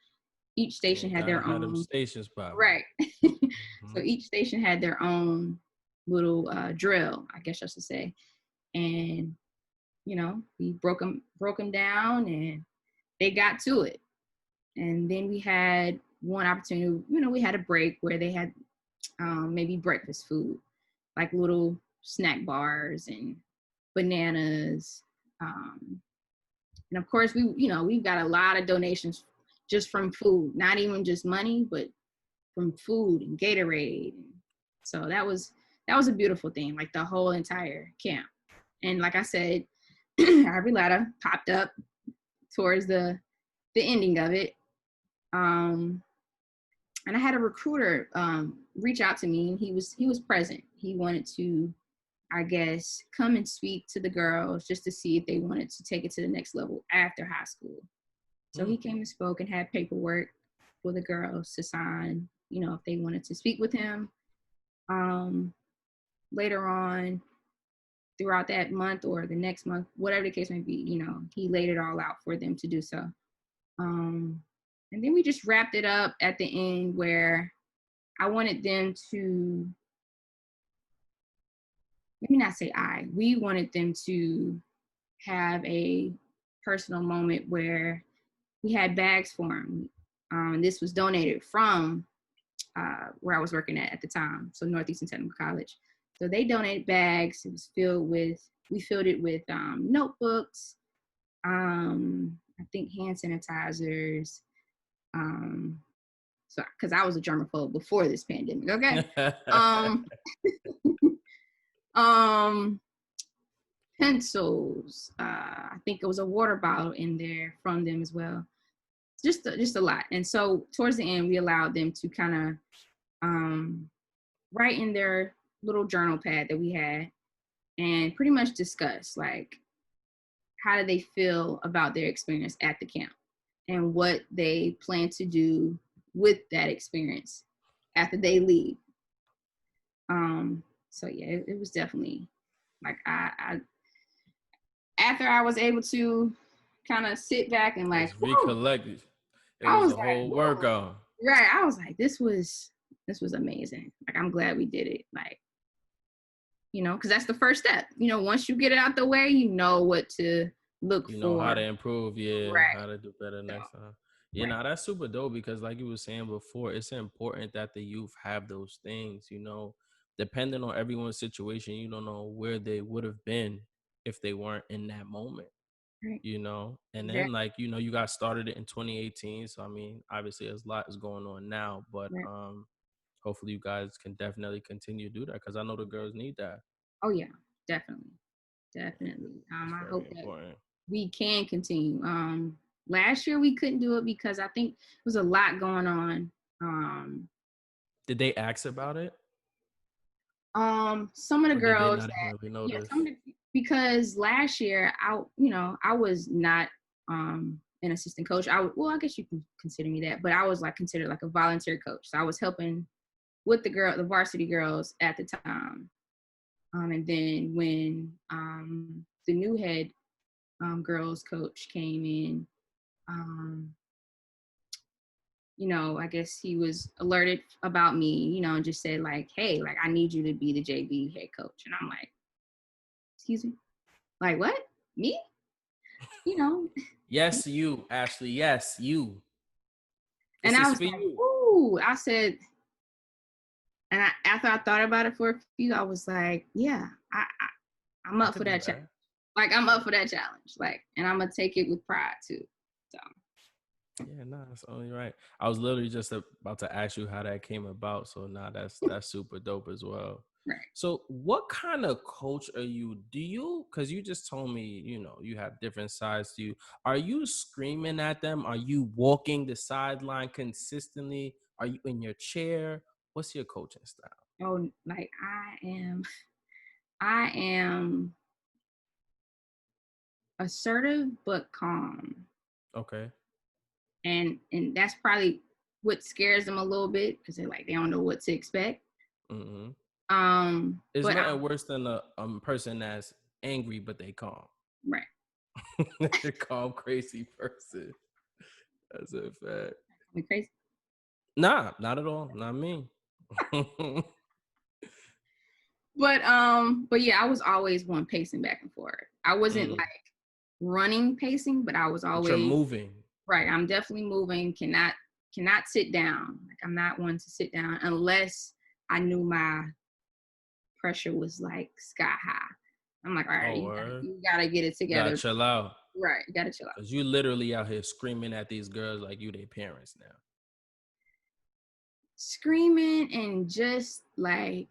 each Yeah, station had gotta their have them own, stations popping. right. Hmm. So each station had their own little drill, I guess I should say. And, you know, we broke them down, and they got to it. And then we had one opportunity, you know, we had a break where they had maybe breakfast food, like little snack bars and bananas. Um, and of course, you know, we've got a lot of donations just from food, not even just money, but from food and Gatorade. And so that was a beautiful thing, like the whole entire camp. And like I said, Ivory Ladder popped up towards the ending of it. Um, and I had a recruiter reach out to me, and he was present. He wanted to, I guess, come and speak to the girls just to see if they wanted to take it to the next level after high school. So Mm. he came and spoke and had paperwork for the girls to sign, you know, if they wanted to speak with him. Um, Later on, throughout that month or the next month, whatever the case may be, you know, he laid it all out for them to do so. Um, and then we just wrapped it up at the end where I wanted them to, let me not say we wanted them to have a personal moment where we had bags for them. This was donated from where I was working at the time, so Northeastern Technical College. So they donated bags. It was we filled it with notebooks, I think hand sanitizers. So, because I was a germaphobe before this pandemic, okay? Um, um, Pencils. I think it was a water bottle in there from them as well. Just a lot. And so towards the end, we allowed them to kind of write in their little journal pad that we had and pretty much discuss like how do they feel about their experience at the camp and what they plan to do with that experience after they leave. So yeah, it was definitely like I after I was able to kind of sit back and like, Just whoa, recollected. It I was was a like, whole whoa. workout. Right. I was like, this was amazing. Like, I'm glad we did it. Like, you know, because that's the first step. You know, once you get it out the way, you know what to look You know how to for. improve, yeah, Right. how to do better So, next time. You right. know, that's super dope because like you were saying before, it's important that the youth have those things, you know, depending on everyone's situation, you don't know where they would have been if they weren't in that moment, Right. you know. And then Exactly. like, you know, you got started in 2018. So I mean, obviously there's a lot is going on now, but Right. hopefully you guys can definitely continue to do that because I know the girls need that. Oh yeah, definitely. Definitely. It's I very hope that important. we can continue. Last year we couldn't do it because I think there was a lot going on. Um, Did they ask about it? some of the Or did they girls not even that, really yeah, notice? because last year you know, I was not an assistant coach. Well, I guess you can consider me that, but I was like considered like a volunteer coach. So I was helping with the varsity girls at the time. And then when the new head girls coach came in, um, you know, I guess he was alerted about me, you know, and just said like, hey, like I need you to be the JV head coach. And I'm like, excuse me, like what? Me? You know? Yes, you, Ashley. Yes, you. And This I is was for like, you. ooh, I said, and after I thought about it for a few, I was like, yeah, I'm I up for could do that challenge. that. Like I'm up for that challenge. Like, and I'm gonna take it with pride too. So Yeah, nah, that's only right. I was literally just about to ask you how that came about. So nah, that's super dope as well. right. So what kind of coach are you? Do you because you just told me, you know, you have different sides to you. Are you screaming at them? Are you walking the sideline consistently? Are you in your chair? What's your coaching style? Oh, like I am assertive but calm. Okay. And that's probably what scares them a little bit because they don't know what to expect. Mm-hmm. It's But nothing worse than a person that's angry but they calm. right. A calm, crazy person. That's a fact. Me crazy. Nah, not at all. Not me. But yeah, I was always one pacing back and forth. I wasn't Mm. like running pacing, but I was But you're always moving. right. I'm definitely moving. Cannot sit down. Like I'm not one to sit down unless I knew my pressure was like sky high. I'm like, all right, Oh, word. you gotta get it Gotta together. chill out. Right, you gotta chill out. Cause you literally out here screaming at these girls like you their parents now. Screaming and just like,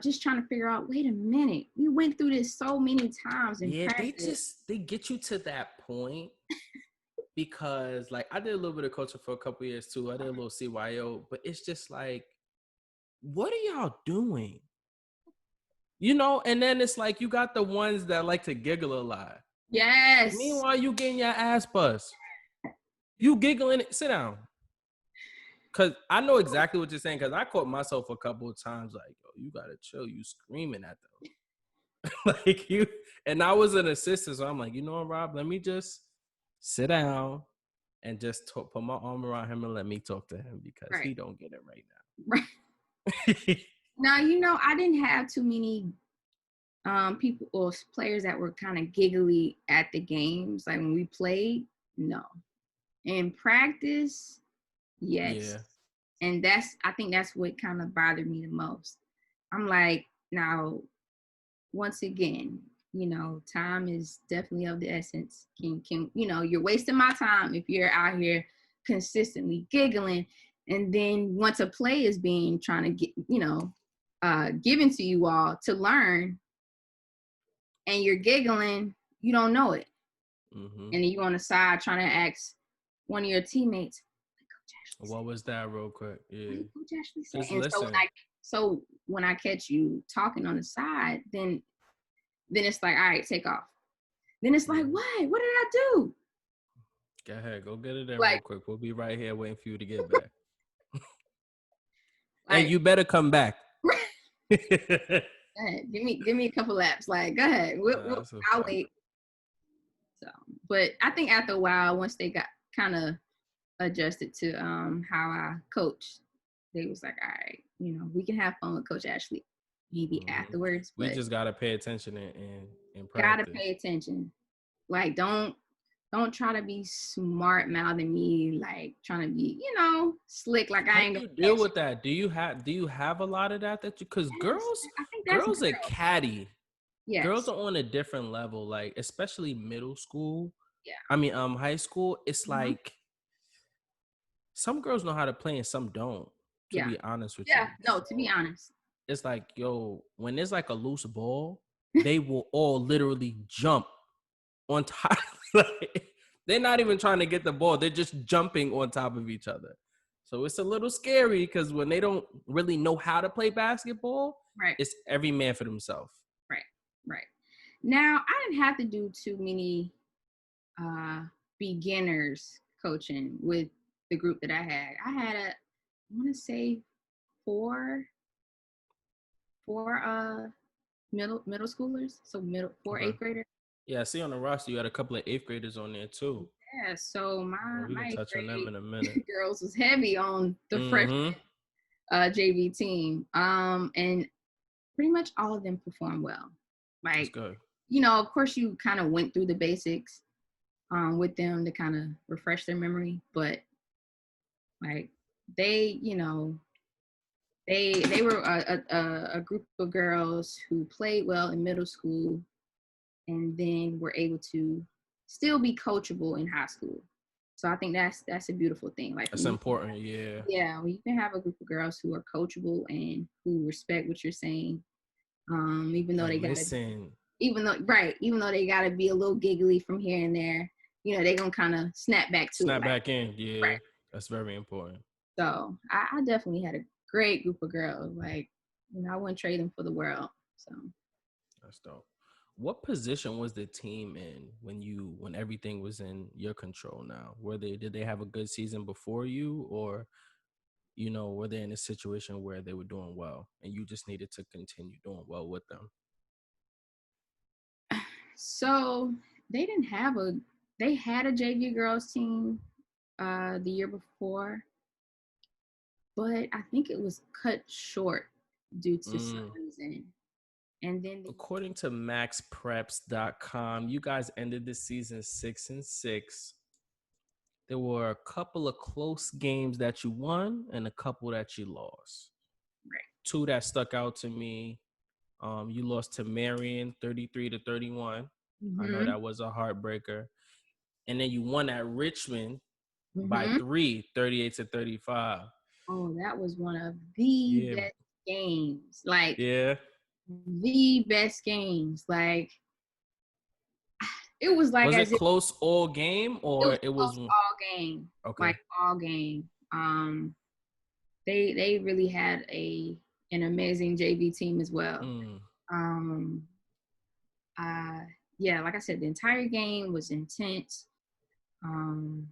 just trying to figure out, wait a minute, we went through this so many times in Yeah, practice. they get you to that point because like I did a little bit of coaching for a couple years too. I did a little CYO, but it's just like, what are y'all doing? And then it's like you got the ones that like to giggle a lot. Yes. Meanwhile, you getting your ass bust. You giggling, sit down. Cause I know exactly what you're saying. Cause I caught myself a couple of times like, yo, you gotta chill. You screaming at them, like you. And I was an assistant, so I'm like, you know what, Rob? Let me just sit down and just put my arm around him and let me talk to him because he don't get it right now. Right. Now, I didn't have too many people or players that were kind of giggly at the games. Like when we played, no. In practice, yes. Yeah. And I think that's what kind of bothered me the most. I'm like, now, once again, time is definitely of the essence. You're wasting my time if you're out here consistently giggling. And then once a play is being trying to get, given to you all to learn, and you're giggling, you don't know it. Mm-hmm. And then you on the side trying to ask one of your teammates, what was that real quick? Yeah. Coach Ashley said. Just And listen. so when I catch you talking on the side, then it's like, all right, take off. Then it's like, what? What did I do? Go ahead, go get it in real quick. We'll be right here waiting for you to get back. And you better come back. Go ahead. Give me a couple laps. Like, go ahead. I'll wait. So, but I think after a while, once they got kind of adjusted to how I coach, they was like, all right, we can have fun with Coach Ashley maybe afterwards. We just gotta pay attention and practice. Gotta pay attention. Like, don't try to be smart mouthing me, like trying to be, slick. Like I ain't gonna deal with that. Do you have a lot of that because girls are catty. Yes. Girls are on a different level, like especially middle school. Yeah. I mean, high school. It's like some girls know how to play and some don't. To be honest with you. Yeah. No, to be honest. It's like, yo, when there's like a loose ball, they will all literally jump on top. They're not even trying to get the ball. They're just jumping on top of each other. So it's a little scary because when they don't really know how to play basketball, it's every man for themselves. Right. Now, I didn't have to do too many beginners coaching with the group that I had. I had I want to say four middle schoolers, so four 8th graders. Yeah, I see on the roster you had a couple of 8th graders on there too. Yeah, so we can touch on them in a minute. Girls was heavy on the freshman JV team, and pretty much all of them performed well. Like, good. Of course, you kind of went through the basics with them to kind of refresh their memory, but like they were a group of girls who played well in middle school and then were able to still be coachable in high school. So I think that's a beautiful thing. Like that's important. Yeah. Yeah. When you can have a group of girls who are coachable and who respect what you're saying, even though they they gotta be a little giggly from here and there, they're gonna kind of snap back to snap back in. Yeah. Right. That's very important. So I definitely had a great group of girls. Like, I wouldn't trade them for the world. So That's dope. What position was the team in when everything was in your control now? Did they have a good season before you, or were they in a situation where they were doing well and you just needed to continue doing well with them? so they had a JV girls team the year before, but I think it was cut short due to some Mm. reason. And then According to maxpreps.com, you guys ended the season 6-6. There were a couple of close games that you won and a couple that you lost. right. Two that stuck out to me. You lost to Marion 33-31. I know Mm-hmm. that was a heartbreaker. And then you won at Richmond by Mm-hmm. 38-35. Oh, that was one of the Yeah. best games. Like Yeah. the best games. Like it was like Was as it if close all game it or was it was close all game. okay? Like all game. They really had an amazing JV team as well. Mm. Um uh yeah, like I said, the entire game was intense. Um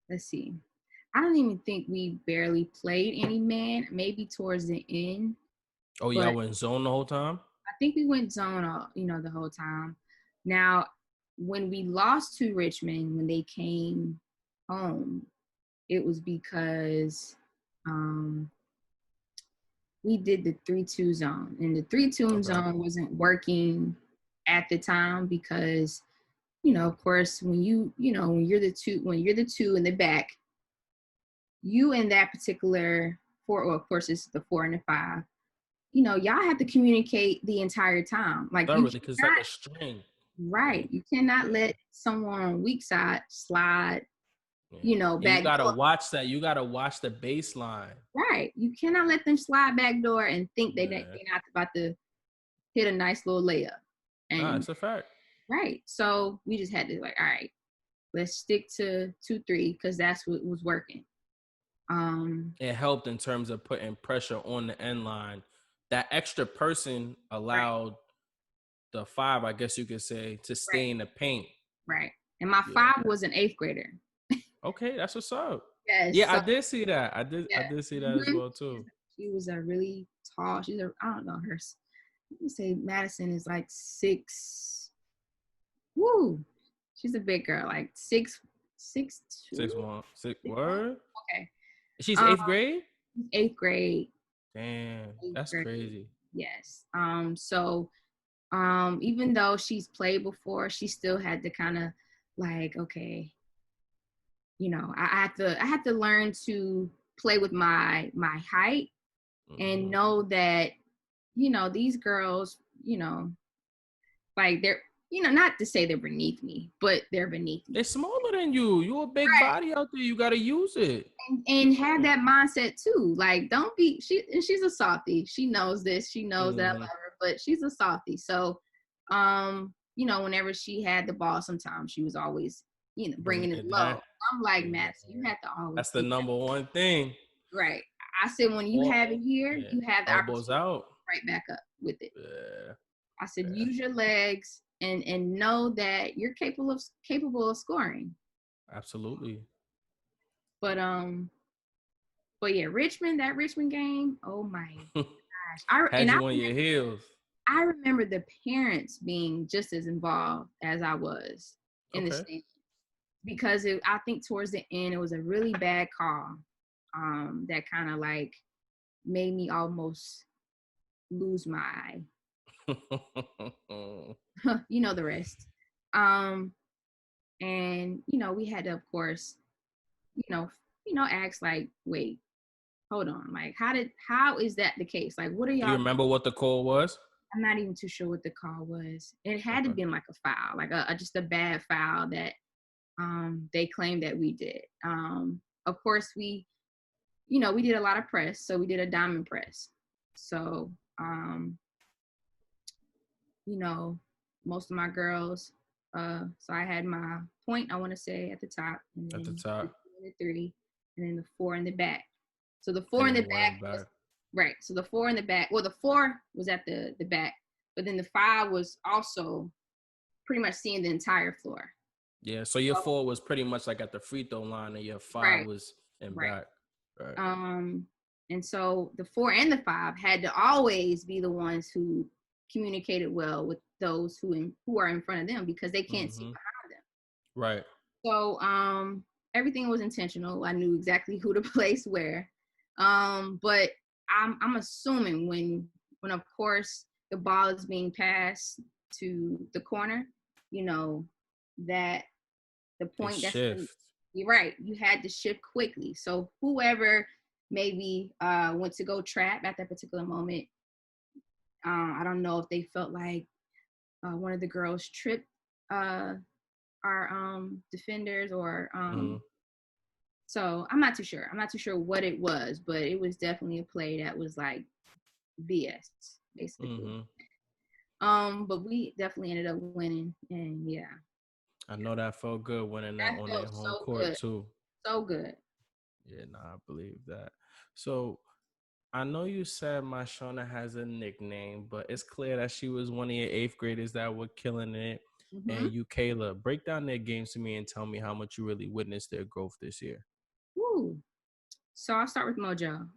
let's see. I don't even think we barely played any man, maybe towards the end, Oh, but y'all were in zone the whole time? I think we went zone all, the whole time. Now, when we lost to Richmond, when they came home, it was because um, we did the 3-2 zone, and the 3-2 Okay. zone wasn't working at the time because, of course, when when you're the two in the back, you in that particular four, well, of course, it's the 4 and the 5. Y'all have to communicate the entire time. Like you Thoroughly, because it's like cannot, a string. right? You cannot let someone on weak side slide, Yeah. And you back gotta door. watch that. You gotta watch the baseline. Right. You cannot let them slide back door and think they're Yeah. not about to hit a nice little layup. Nah, And it's a fact. right. So we just had to all right, let's stick to 2-3 because that's what was working. It helped in terms of putting pressure on the end line. That extra person Right, allowed the 5, I guess you could say, to stay right, in the paint. right. And my Yeah. 5 was an 8th grader. Okay, that's what's up. Yes. Yeah, I So did see that. I yeah. did see that as Mhm. well too. She was a really tall. I don't know her. Let me say Madison is like 6. Woo. She's a big girl, like 6'2". 6'1", 6 6'1". word. Okay. She's Um, 8th grade. 8th grade. Damn, 8th that's grade. crazy. Yes. So even though she's played before, she still had to kind of like, okay, I had to learn to play with my height and Mm-hmm. know that, these girls, like they're, not to say they're beneath me, but they're beneath They're me. smaller than you. You a big Right. body out there. You gotta use it. And have that mindset too. Like, don't be she's a softie. She knows this. She knows that I love Mm-hmm. her, but she's a softie. So, whenever she had the ball, sometimes she was always, Bringing bringing it it low. down. I'm like, Yeah. Madison, you have to always That's the do number one thing. that. Right. I said, when you have it here, Yeah. you have the Elbows opportunity out. right back up with it. Yeah. I said, Yeah. use your legs and know that you're capable of scoring. Absolutely. But yeah, that Richmond game, oh my gosh. Had you on your heels. I remember the parents being just as involved as I was in the Okay. stand because I think towards the end it was a really bad call that kind of like made me almost lose my the rest. Um, and we had to, of course, ask like, wait, hold on, like how is that the case? Like, what are Do you y'all? remember what the call was? I'm not even too sure what the call was. It had to Okay. been like a foul, like just a bad foul that they claimed that we did. Of course, we did a lot of press, so we did a diamond press. So, most of my girls. So I had my point, I want to say, at the top, and At the then top. and the 3, and then the 4 in the back. So the 4 And in the then one back in was back. right. So the 4 in the back. Well, the 4 was at the back, but then the 5 was also pretty much seeing the entire floor. Yeah. So your So, 4 was pretty much like at the free throw line, and your 5 right, was in right. back. Right. And so the 4 and the 5 had to always be the ones who communicated well with those who are in front of them because they can't see behind them. Right. So everything was intentional. I knew exactly who to place where. But I'm assuming when of course the ball is being passed to the corner, you know, that the They point that's shift. you're right, you had to shift quickly. So whoever maybe went to go trap at that particular moment, I don't know if they felt like one of the girls tripped our defenders or so I'm not too sure. I'm not too sure what it was, but it was definitely a play that was like BS, basically. But we definitely ended up winning, and yeah. I know that felt good winning that That on their felt home so court good. too. So good. Yeah, I believe that. So I know you said my Shauna has a nickname, but it's clear that she was one of your 8th graders that were killing it. Mm-hmm. And you, Kayla, break down their games to me and tell me how much you really witnessed their growth this year. Woo. So I'll start with Mojo.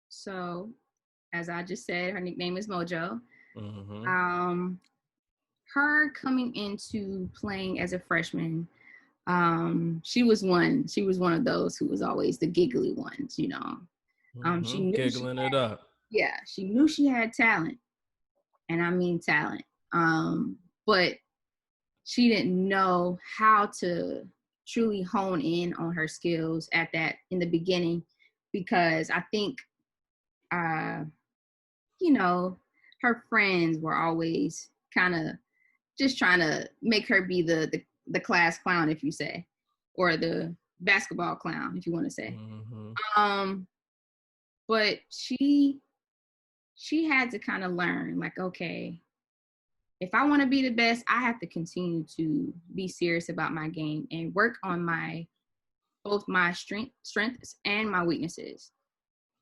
So as I just said, her nickname is Mojo. Her coming into playing as a freshman, she was one of those who was always the giggly ones, you know. She knew Giggling it up. Yeah, she knew she had talent, and I mean talent. But she didn't know how to truly hone in on her skills in the beginning, because I think you know, her friends were always kind of just trying to make her be the class clown, if you say, or the basketball clown, if you want to say. But she had to kind of learn, like, okay, if I want to be the best, I have to continue to be serious about my game and work on both my strengths and my weaknesses.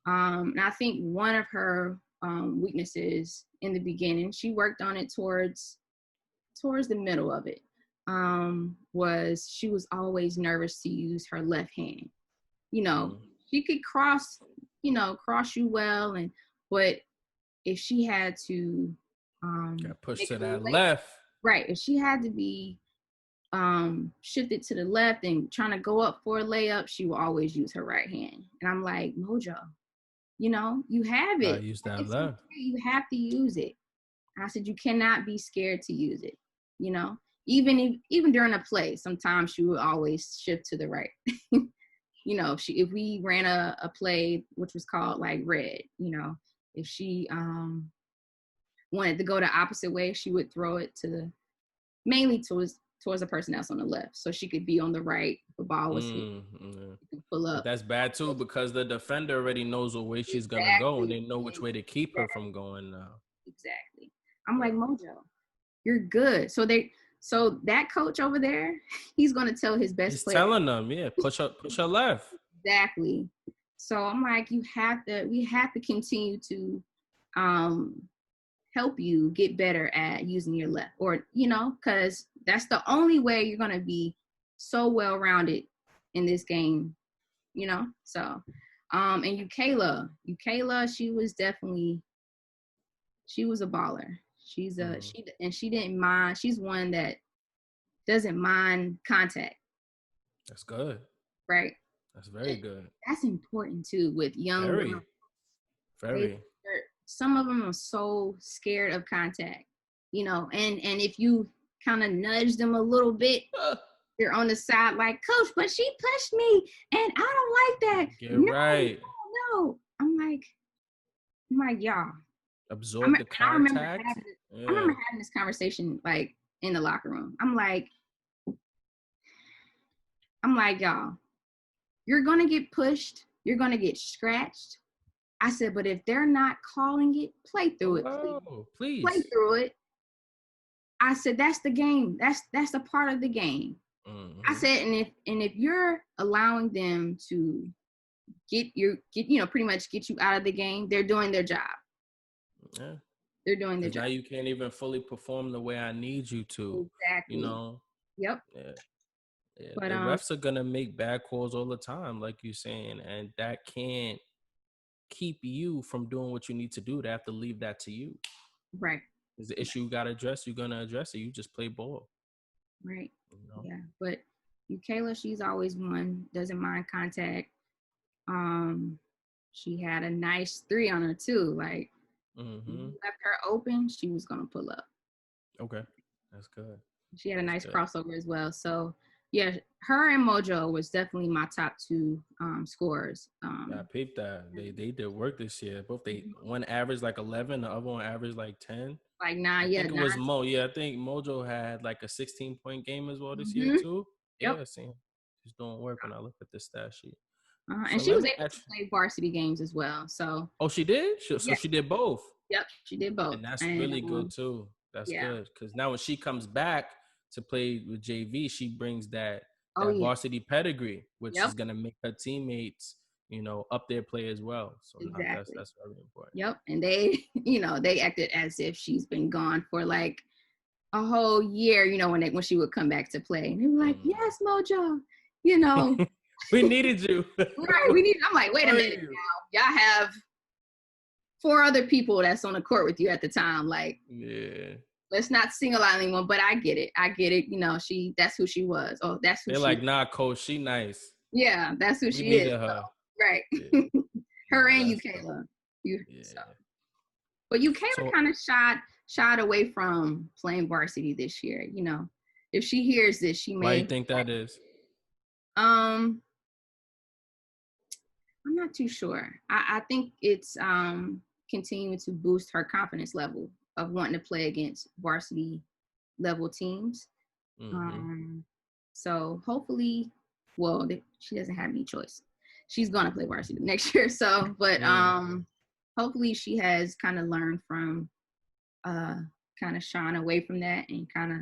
And I think one of her weaknesses in the beginning, she worked on it towards the middle of it, was she was always nervous to use her left hand. You know, she could cross you well, but if she had to Got pushed make to a that layup, left. right, if she had to be shifted to the left and trying to go up for a layup, she will always use her right hand. And I'm like, Mojo, you know, you have it. Use that It's left. okay. You have to use it. And I said, you cannot be scared to use it. You know, even during a play, sometimes she would always shift to the right. You know, if we ran a play which was called like red, you know, if she wanted to go the opposite way, she would throw it mainly towards the person else on the left, so she could be on the right. The ball was hit. Pull up. But that's bad too, because the defender already knows what way she's gonna go, and they know which way to keep her from going now. Exactly. I'm like, Mojo, you're good. So that coach over there, he's gonna tell his best player. He's telling them, yeah, push her left. Exactly. So I'm like, we have to continue to help you get better at using your left, or you know, because that's the only way you're gonna be so well rounded in this game, you know. So and Kayla, she was a baller. She didn't mind. She's one that doesn't mind contact. That's good. Right. That's very good. That's important too with young girls. Very. Some of them are so scared of contact, you know, and if you kind of nudge them a little bit, they're on the side like, Coach, but she pushed me and I don't like that. Get right. No. I'm like, y'all. Absorb the contact. I remember having this conversation like in the locker room. I'm like, y'all, you're gonna get pushed, you're gonna get scratched. I said, but if they're not calling it, play through it, please. Play through it. I said, that's the game. That's a part of the game. I said, and if you're allowing them to pretty much get you out of the game, they're doing their job. Yeah. They're doing their Because job. now you can't even fully perform the way I need you to. You Exactly. know. Yep. Yeah. Yeah. But The refs are gonna make bad calls all the time, like you're saying, and that can't keep you from doing what you need to do. They have to leave that to you. right. Is the issue you gotta address, you're gonna address it. You just play ball. Right. You know? Yeah. But Kayla, she's always one, doesn't mind contact. She had a nice 3 on her too. Like you left her open, she was gonna pull up. Okay. That's good. She had a nice good. crossover as well. So yeah, her and Mojo was definitely my top 2 scorers. I peeped that. They did work this year. Both one averaged like 11, the other one averaged like 10. Like I 9, yeah, think it 9. was Mo. Yeah, I think Mojo had like a 16-point game as well this year Mm-hmm. too. Yep. Yeah, see, she's doing work when I look at the stat sheet. And So she let was me able to ask. play varsity games as well. So Oh, she did. So yeah, she did both. yep, she did both. And that's And really good too. That's yeah. good because now when she comes back to play with JV, she brings that Oh yeah. varsity pedigree, which Yep. is gonna make her teammates, up their play as well. So now Exactly. that's very important. Yep. And they, they acted as if she's been gone for like a whole year, when she would come back to play. And they were like, yes, Mojo, We needed you. Right. I'm like, wait a minute now. Y'all have 4 other people that's on the court with you at the time. Like, yeah. let's not single out anyone, but I get it. That's who she was. Oh, that's who They're she like, was. nah, coach, she nice. Yeah, that's who We she is. needed her. So, right. Yeah. Her Nah, and you, that's Kayla. yeah. So. But you So kind of shied away from playing varsity this year. If she hears this, she may. Why you think that is? I'm not too sure. I think it's continuing to boost her confidence level of wanting to play against varsity level teams. So hopefully, she doesn't have any choice. She's gonna play varsity next year. So, but hopefully she has kind of learned from kind of shying away from that and kind of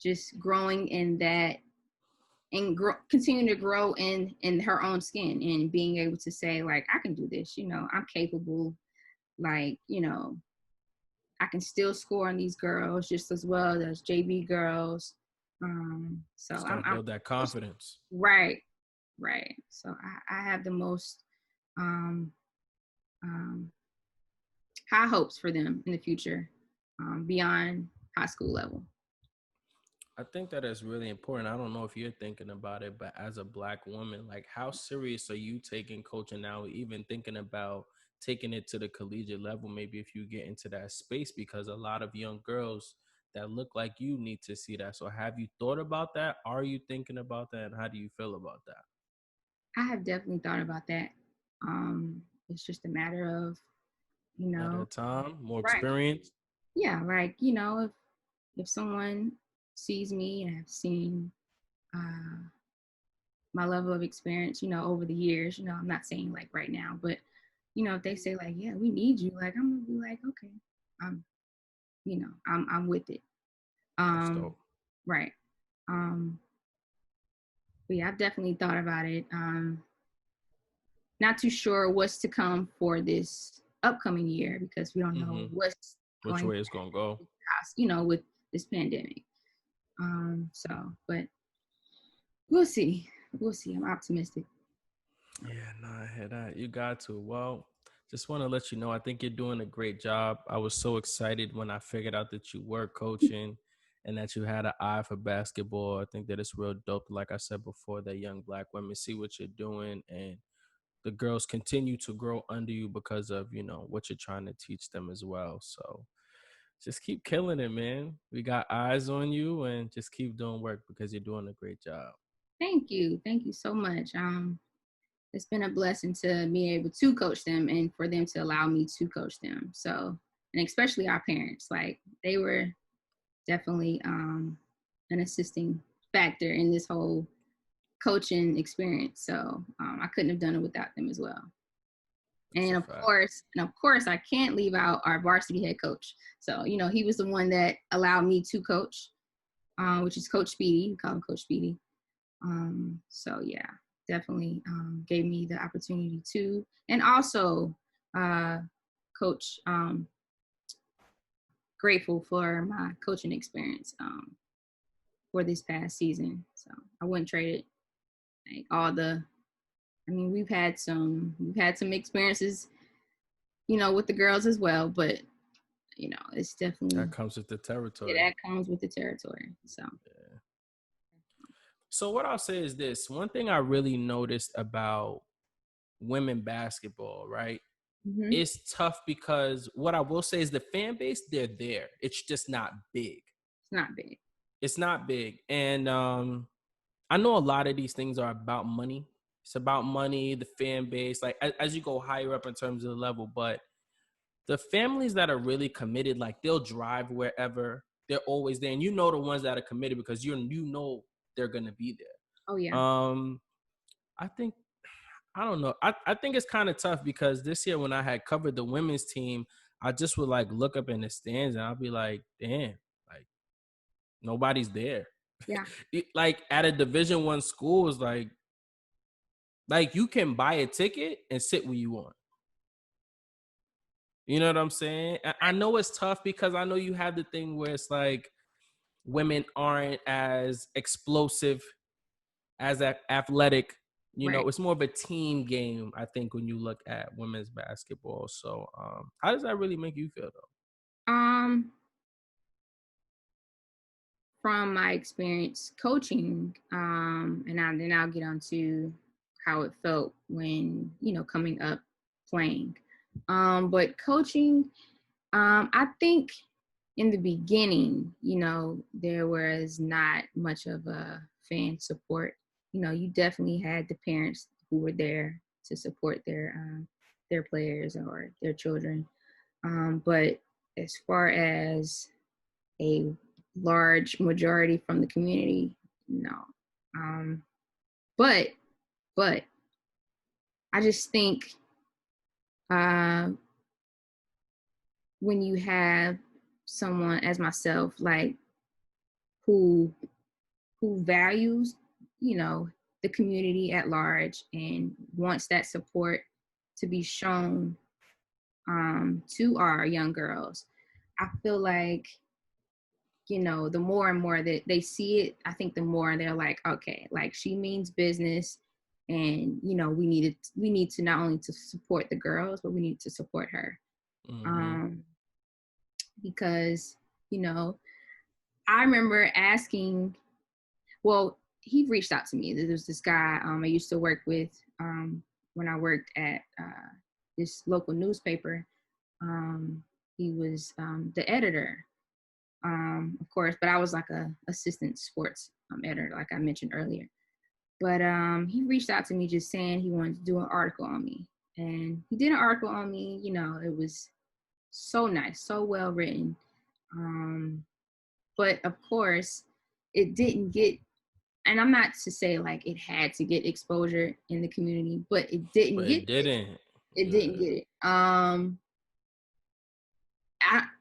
just growing in that and continuing to grow in her own skin and being able to say, like, I can do this, I'm capable, like, I can still score on these girls just as well as JV girls. So Start build that confidence. Right. So I have the most high hopes for them in the future, beyond high school level. I think that is really important. I don't know if you're thinking about it, but as a Black woman, like, how serious are you taking coaching now, even thinking about taking it to the collegiate level, maybe if you get into that space, because a lot of young girls that look like you need to see that. So have you thought about that? Are you thinking about that? And how do you feel about that? I have definitely thought about that. It's just a matter of, Matter of time, more right. experience. Yeah, like, if someone sees me and have seen my level of experience, over the years, I'm not saying like right now, but if they say like, yeah, we need you, like, I'm gonna be like, okay, I'm with it. That's dope. Right. But yeah, I've definitely thought about it. Not too sure what's to come for this upcoming year because we don't know which way it's gonna go. With this pandemic. But we'll see. I'm optimistic. Yeah, no, I hear that. You got to. Well, just want to let you know, I think you're doing a great job. I was so excited when I figured out that you were coaching and that you had an eye for basketball. I think that it's real dope. Like I said before, that young Black women see what you're doing and the girls continue to grow under you because of, what you're trying to teach them as well. So just keep killing it, man. We got eyes on you and just keep doing work because you're doing a great job. Thank you so much. It's been a blessing to be able to coach them and for them to allow me to coach them. So, and especially our parents, like, they were definitely an assisting factor in this whole coaching experience. So I couldn't have done it without them as well. And of course, I can't leave out our varsity head coach. So, he was the one that allowed me to coach. which is Coach Speedy. We call him Coach Speedy. So yeah, definitely gave me the opportunity to, and also coach, grateful for my coaching experience for this past season. So I wouldn't trade it. Like I mean, we've had some experiences, with the girls as well, but it's definitely, That comes with the territory. that comes with the territory. So Yeah. So what I'll say is this: one thing I really noticed about women basketball, right? mm-hmm. It's tough because what I will say is the fan base, they're there. It's just not big. It's not big. It's not big. And I know a lot of these things are about money. It's about money, the fan base, like as you go higher up in terms of the level. But the families that are really committed, like they'll drive wherever. They're always there. And you know the ones that are committed because you know they're gonna be there. Oh yeah. I think I don't know. I think it's kind of tough because this year when I had covered the women's team, I just would like look up in the stands and I'll be like, damn, like nobody's there. Yeah. Like at a Division I school is like you can buy a ticket and sit where you want. You know what I'm saying? I know it's tough because I know you have the thing where it's like women aren't as explosive, as athletic. Right. It's more of a team game, I think, when you look at women's basketball. So how does that really make you feel though? Um, from my experience coaching, and then I'll get on to how it felt when, coming up playing. But coaching, I think in the beginning, there was not much of a fan support. You definitely had the parents who were there to support their players or their children. But as far as a large majority from the community, no. But but I just think uh, when you have someone as myself, like who values, the community at large and wants that support to be shown to our young girls, I feel like the more and more that they see it, I think the more they're like, okay, like she means business, and we need to not only to support the girls, but we need to support her, Mm-hmm. because I remember asking. Well, he reached out to me. There was this guy I used to work with when I worked at this local newspaper. He was the editor, of course, but I was like a assistant sports editor, like I mentioned earlier. But he reached out to me just saying he wanted to do an article on me, and he did an article on me. It was so nice, so well written. But of course, it didn't get. And I'm not to say like it had to get exposure in the community, but it didn't But get it it. didn't. It didn't get it.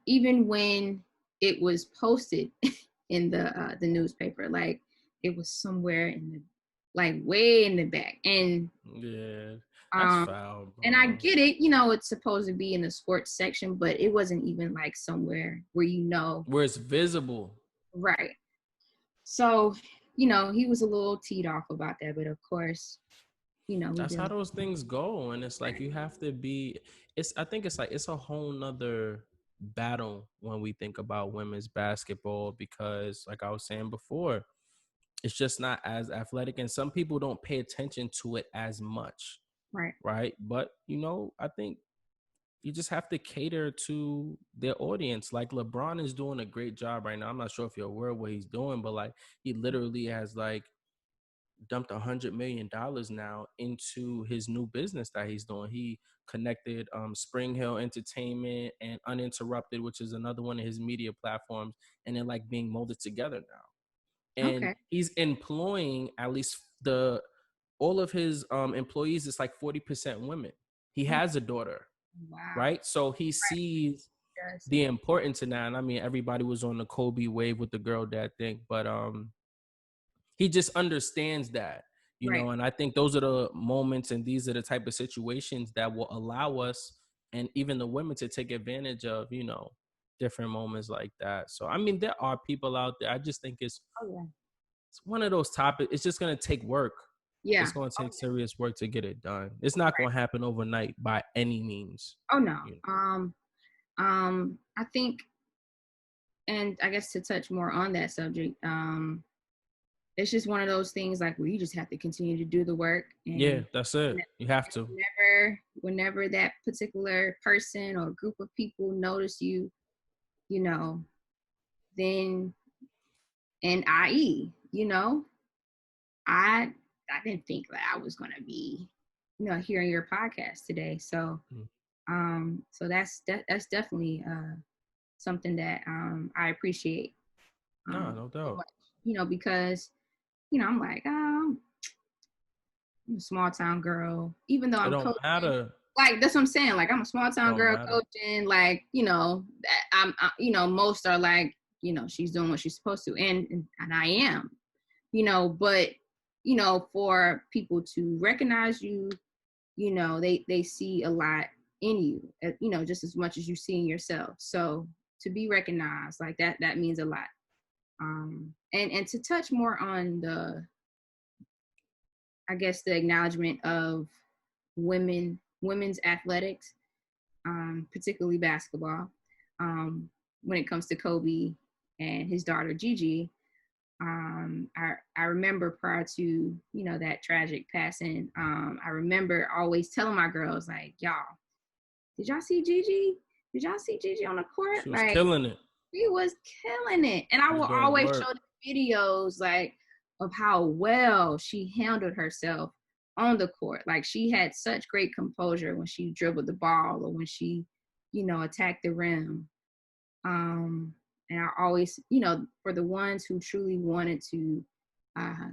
Even when it was posted in the newspaper, like it was somewhere in the, like way in the back, and Yeah, that's foul, and I bro. get it, it's supposed to be in the sports section, but it wasn't even like somewhere where Where it's visible. right. So he was a little teed off about that, but of course, we That's how do. those things go. And it's like you have to be I think it's like it's a whole nother battle when we think about women's basketball because like I was saying before, it's just not as athletic and some people don't pay attention to it as much. Right. Right. But I think you just have to cater to their audience. Like LeBron is doing a great job right now. I'm not sure if you're aware of what he's doing, but like he literally has like dumped $100 million now into his new business that he's doing. He connected Spring Hill Entertainment and Uninterrupted, which is another one of his media platforms, and they're like being molded together now. And Okay. he's employing at least the all of his employees is like 40% women. He Oh, has a daughter, wow. right? So he sees does. the importance in that. And I mean, everybody was on the Kobe wave with the girl dad thing, but he just understands that, Right. and I think those are the moments and these are the type of situations that will allow us and even the women to take advantage of, different moments like that. So I mean, there are people out there. I just think Oh yeah. it's one of those topics. It's just going to take work. Yeah. It's going to Oh, take serious work to get it done. It's not right. going to happen overnight by any means. Oh no. you know. I think, and I guess to touch more on that subject, it's just one of those things like where you just have to continue to do the work, Yeah, and that's it. You have to. whenever that particular person or group of people notice you, you know, then, and i.e., I didn't think that I was gonna be, hearing your podcast today. So Mm. so that's definitely something that I appreciate No, no so doubt. much, because I'm like, I'm a small town girl, even though It I'm don't coaching. matter. Like that's what I'm saying. Like I'm a small It town don't girl matter. coaching. Like that most are like she's doing what she's supposed to, and I am, but for people to recognize you, they see a lot in you, just as much as you see in yourself. So to be recognized like that means a lot. And to touch more on I guess the acknowledgement of women's athletics, particularly basketball. When it comes to Kobe and his daughter Gigi, I remember prior to that tragic passing, I remember always telling my girls like, y'all, did y'all see Gigi? Did y'all see Gigi on the court? She was Like killing it. she was killing it, and I She was will doing always work. show the videos like of how well she handled herself on the court. Like she had such great composure when she dribbled the ball or when she attacked the rim. And I always, for the ones who truly wanted to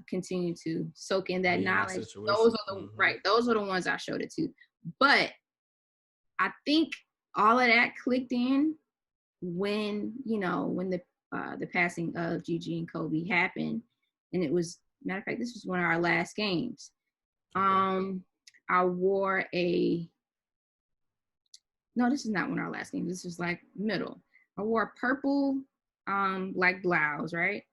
continue to soak in that Be in that knowledge, those situation. are the right, those are the ones I showed it to. But I think all of that clicked in when when the passing of Gigi and Kobe happened, and it was, matter of fact, this was one of our last games. Okay. I wore a no, this is not one of our last games. This was like middle. I wore a purple like blouse, right?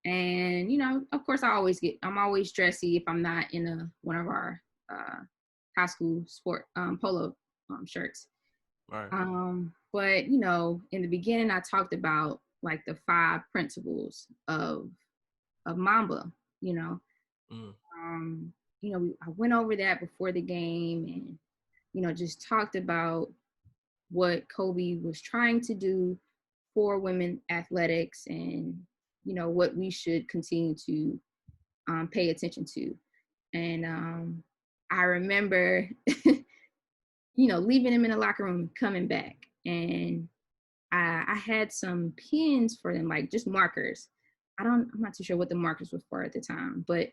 And of course, I'm always dressy if I'm not in one of our high school sport polo shirts. All right. But in the beginning, I talked about like the 5 principles of Mamba. You know, Mm. um, I went over that before the game, and just talked about what Kobe was trying to do for women athletics, and what we should continue to pay attention to. And I remember, leaving him in the locker room, coming back, and I had some pins for them, like just markers. I'm not too sure what the markers were for at the time, but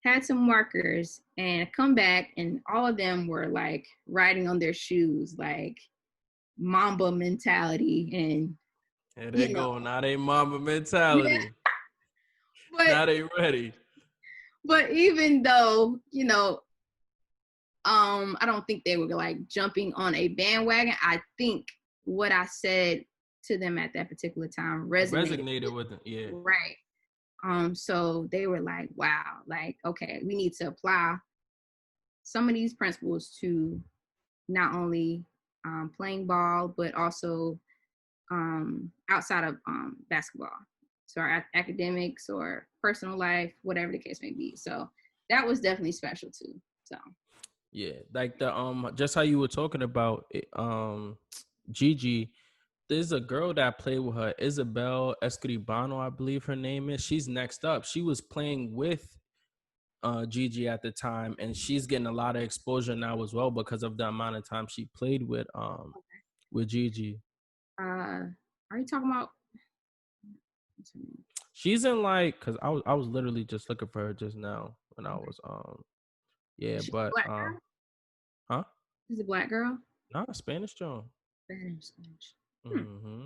had some markers, and I come back and all of them were like writing on their shoes, like Mamba mentality. And, Here they you know, go. Now they Mamba yeah, mentality. but, Now they ready. but even though, I don't think they were like jumping on a bandwagon. I think what I said to them at that particular time It resonated resonated with them. Yeah. right. So they were like, wow, like, okay, we need to apply some of these principles to not only playing ball, but also outside of basketball. So our academics or personal life, whatever the case may be. So that was definitely special too. So Yeah. Like the just how you were talking about it, Gigi. There's a girl that played with her, Isabel Escribano, I believe her name is. She's next up. She was playing with Gigi at the time, and she's getting a lot of exposure now as well because of the amount of time she played with Gigi. are you talking about She's in like, cause I was literally just looking for her just now when I was yeah, she's a but black girl? huh? She's a black girl? Not a Spanish John. Spanish. Hmm.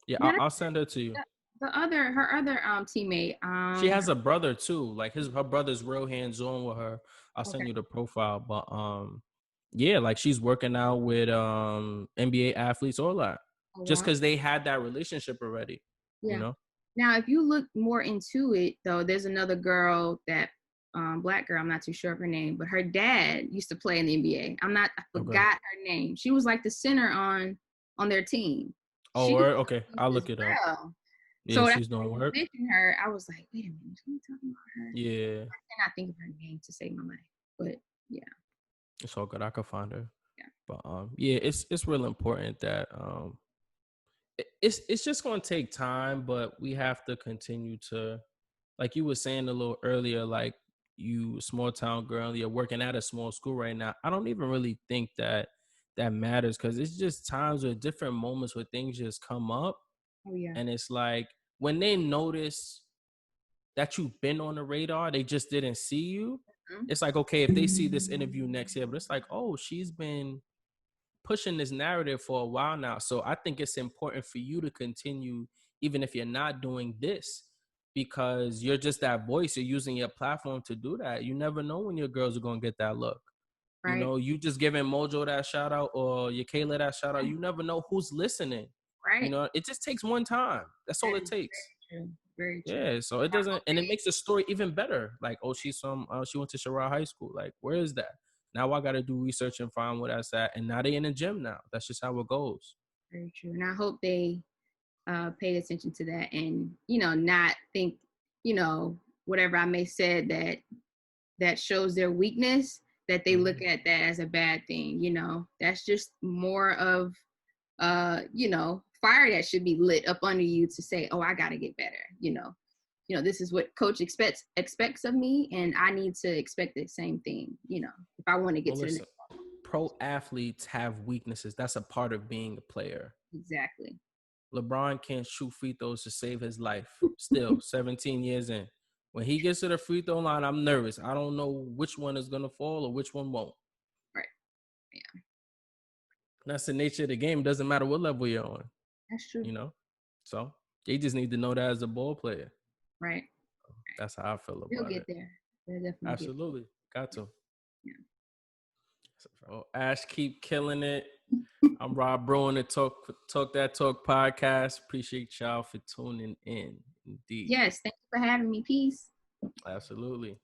Yeah, Yeah, I'll send her to you. her other teammate. She has a brother too. Like her brother's real hands on with her. I'll send Okay. you the profile. But yeah, like she's working out with NBA athletes, all that. Oh, Just wow. because they had that relationship already, you Yeah. know? Now, if you look more into it, though, there's another girl that black girl. I'm not too sure of her name, but her dad used to play in the NBA. I Okay. forgot her name. She was like the center on their team. Oh, She was okay. I'll as look it up. well. Yeah, So that's she's why doing you work. mentioned her. I was like, wait a minute, who are you talking about her? Yeah, I cannot think of her name to save my life. But yeah, it's all good. I could find her. yeah. But yeah, it's real important that it's just gonna take time, but we have to continue to, like you were saying a little earlier, like you a small town girl, you're working at a small school right now. I don't even really think that matters, because it's just times or different moments where things just come up, Oh yeah. and it's like when they notice that you've been on the radar, they just didn't see you. Mhm. It's like, okay, if they see this interview next year, but it's like, oh, she's been pushing this narrative for a while now. So I think it's important for you to continue, even if you're not doing this, because you're just that voice. You're using your platform to do that. You never know when your girls are going to get that look. You Right. know, you just giving Mojo that shout out or your Kayla that shout out. You never know who's listening. You Right. know, it just takes one time. That's all That it is takes. very true. Very true. Yeah, so it I doesn't, hope and it makes the story even better. Like, oh, she went to Cheraw High School. Like, where is that? Now I got to do research and find where that's at. And now they in the gym now. That's just how it goes. very true. And I hope they paid attention to that and, not think, whatever I may said that shows their weakness, that they look at that as a bad thing. That's just more of, fire that should be lit up under you to say, oh, I got to get better. This is what coach expects of me, and I need to expect the same thing, if I want to get Well, to the listen, next. pro athletes have weaknesses. That's a part of being a player. Exactly. LeBron can't shoot free throws to save his life. Still, 17 years in. When he gets to the free throw line, I'm nervous. I don't know which one is going to fall or which one won't. Right. Yeah. That's the nature of the game. It doesn't matter what level you're on, That's true. you know? So they just need to know that as a ball player. Right. That's how I feel We'll about get it. there. We'll definitely get Absolutely. Got to. there. So, Ash, keep killing it. I'm Rob Bruin, the Talk That Talk podcast. Appreciate y'all for tuning in. Indeed. Yes. Thank you for having me. Peace. Absolutely.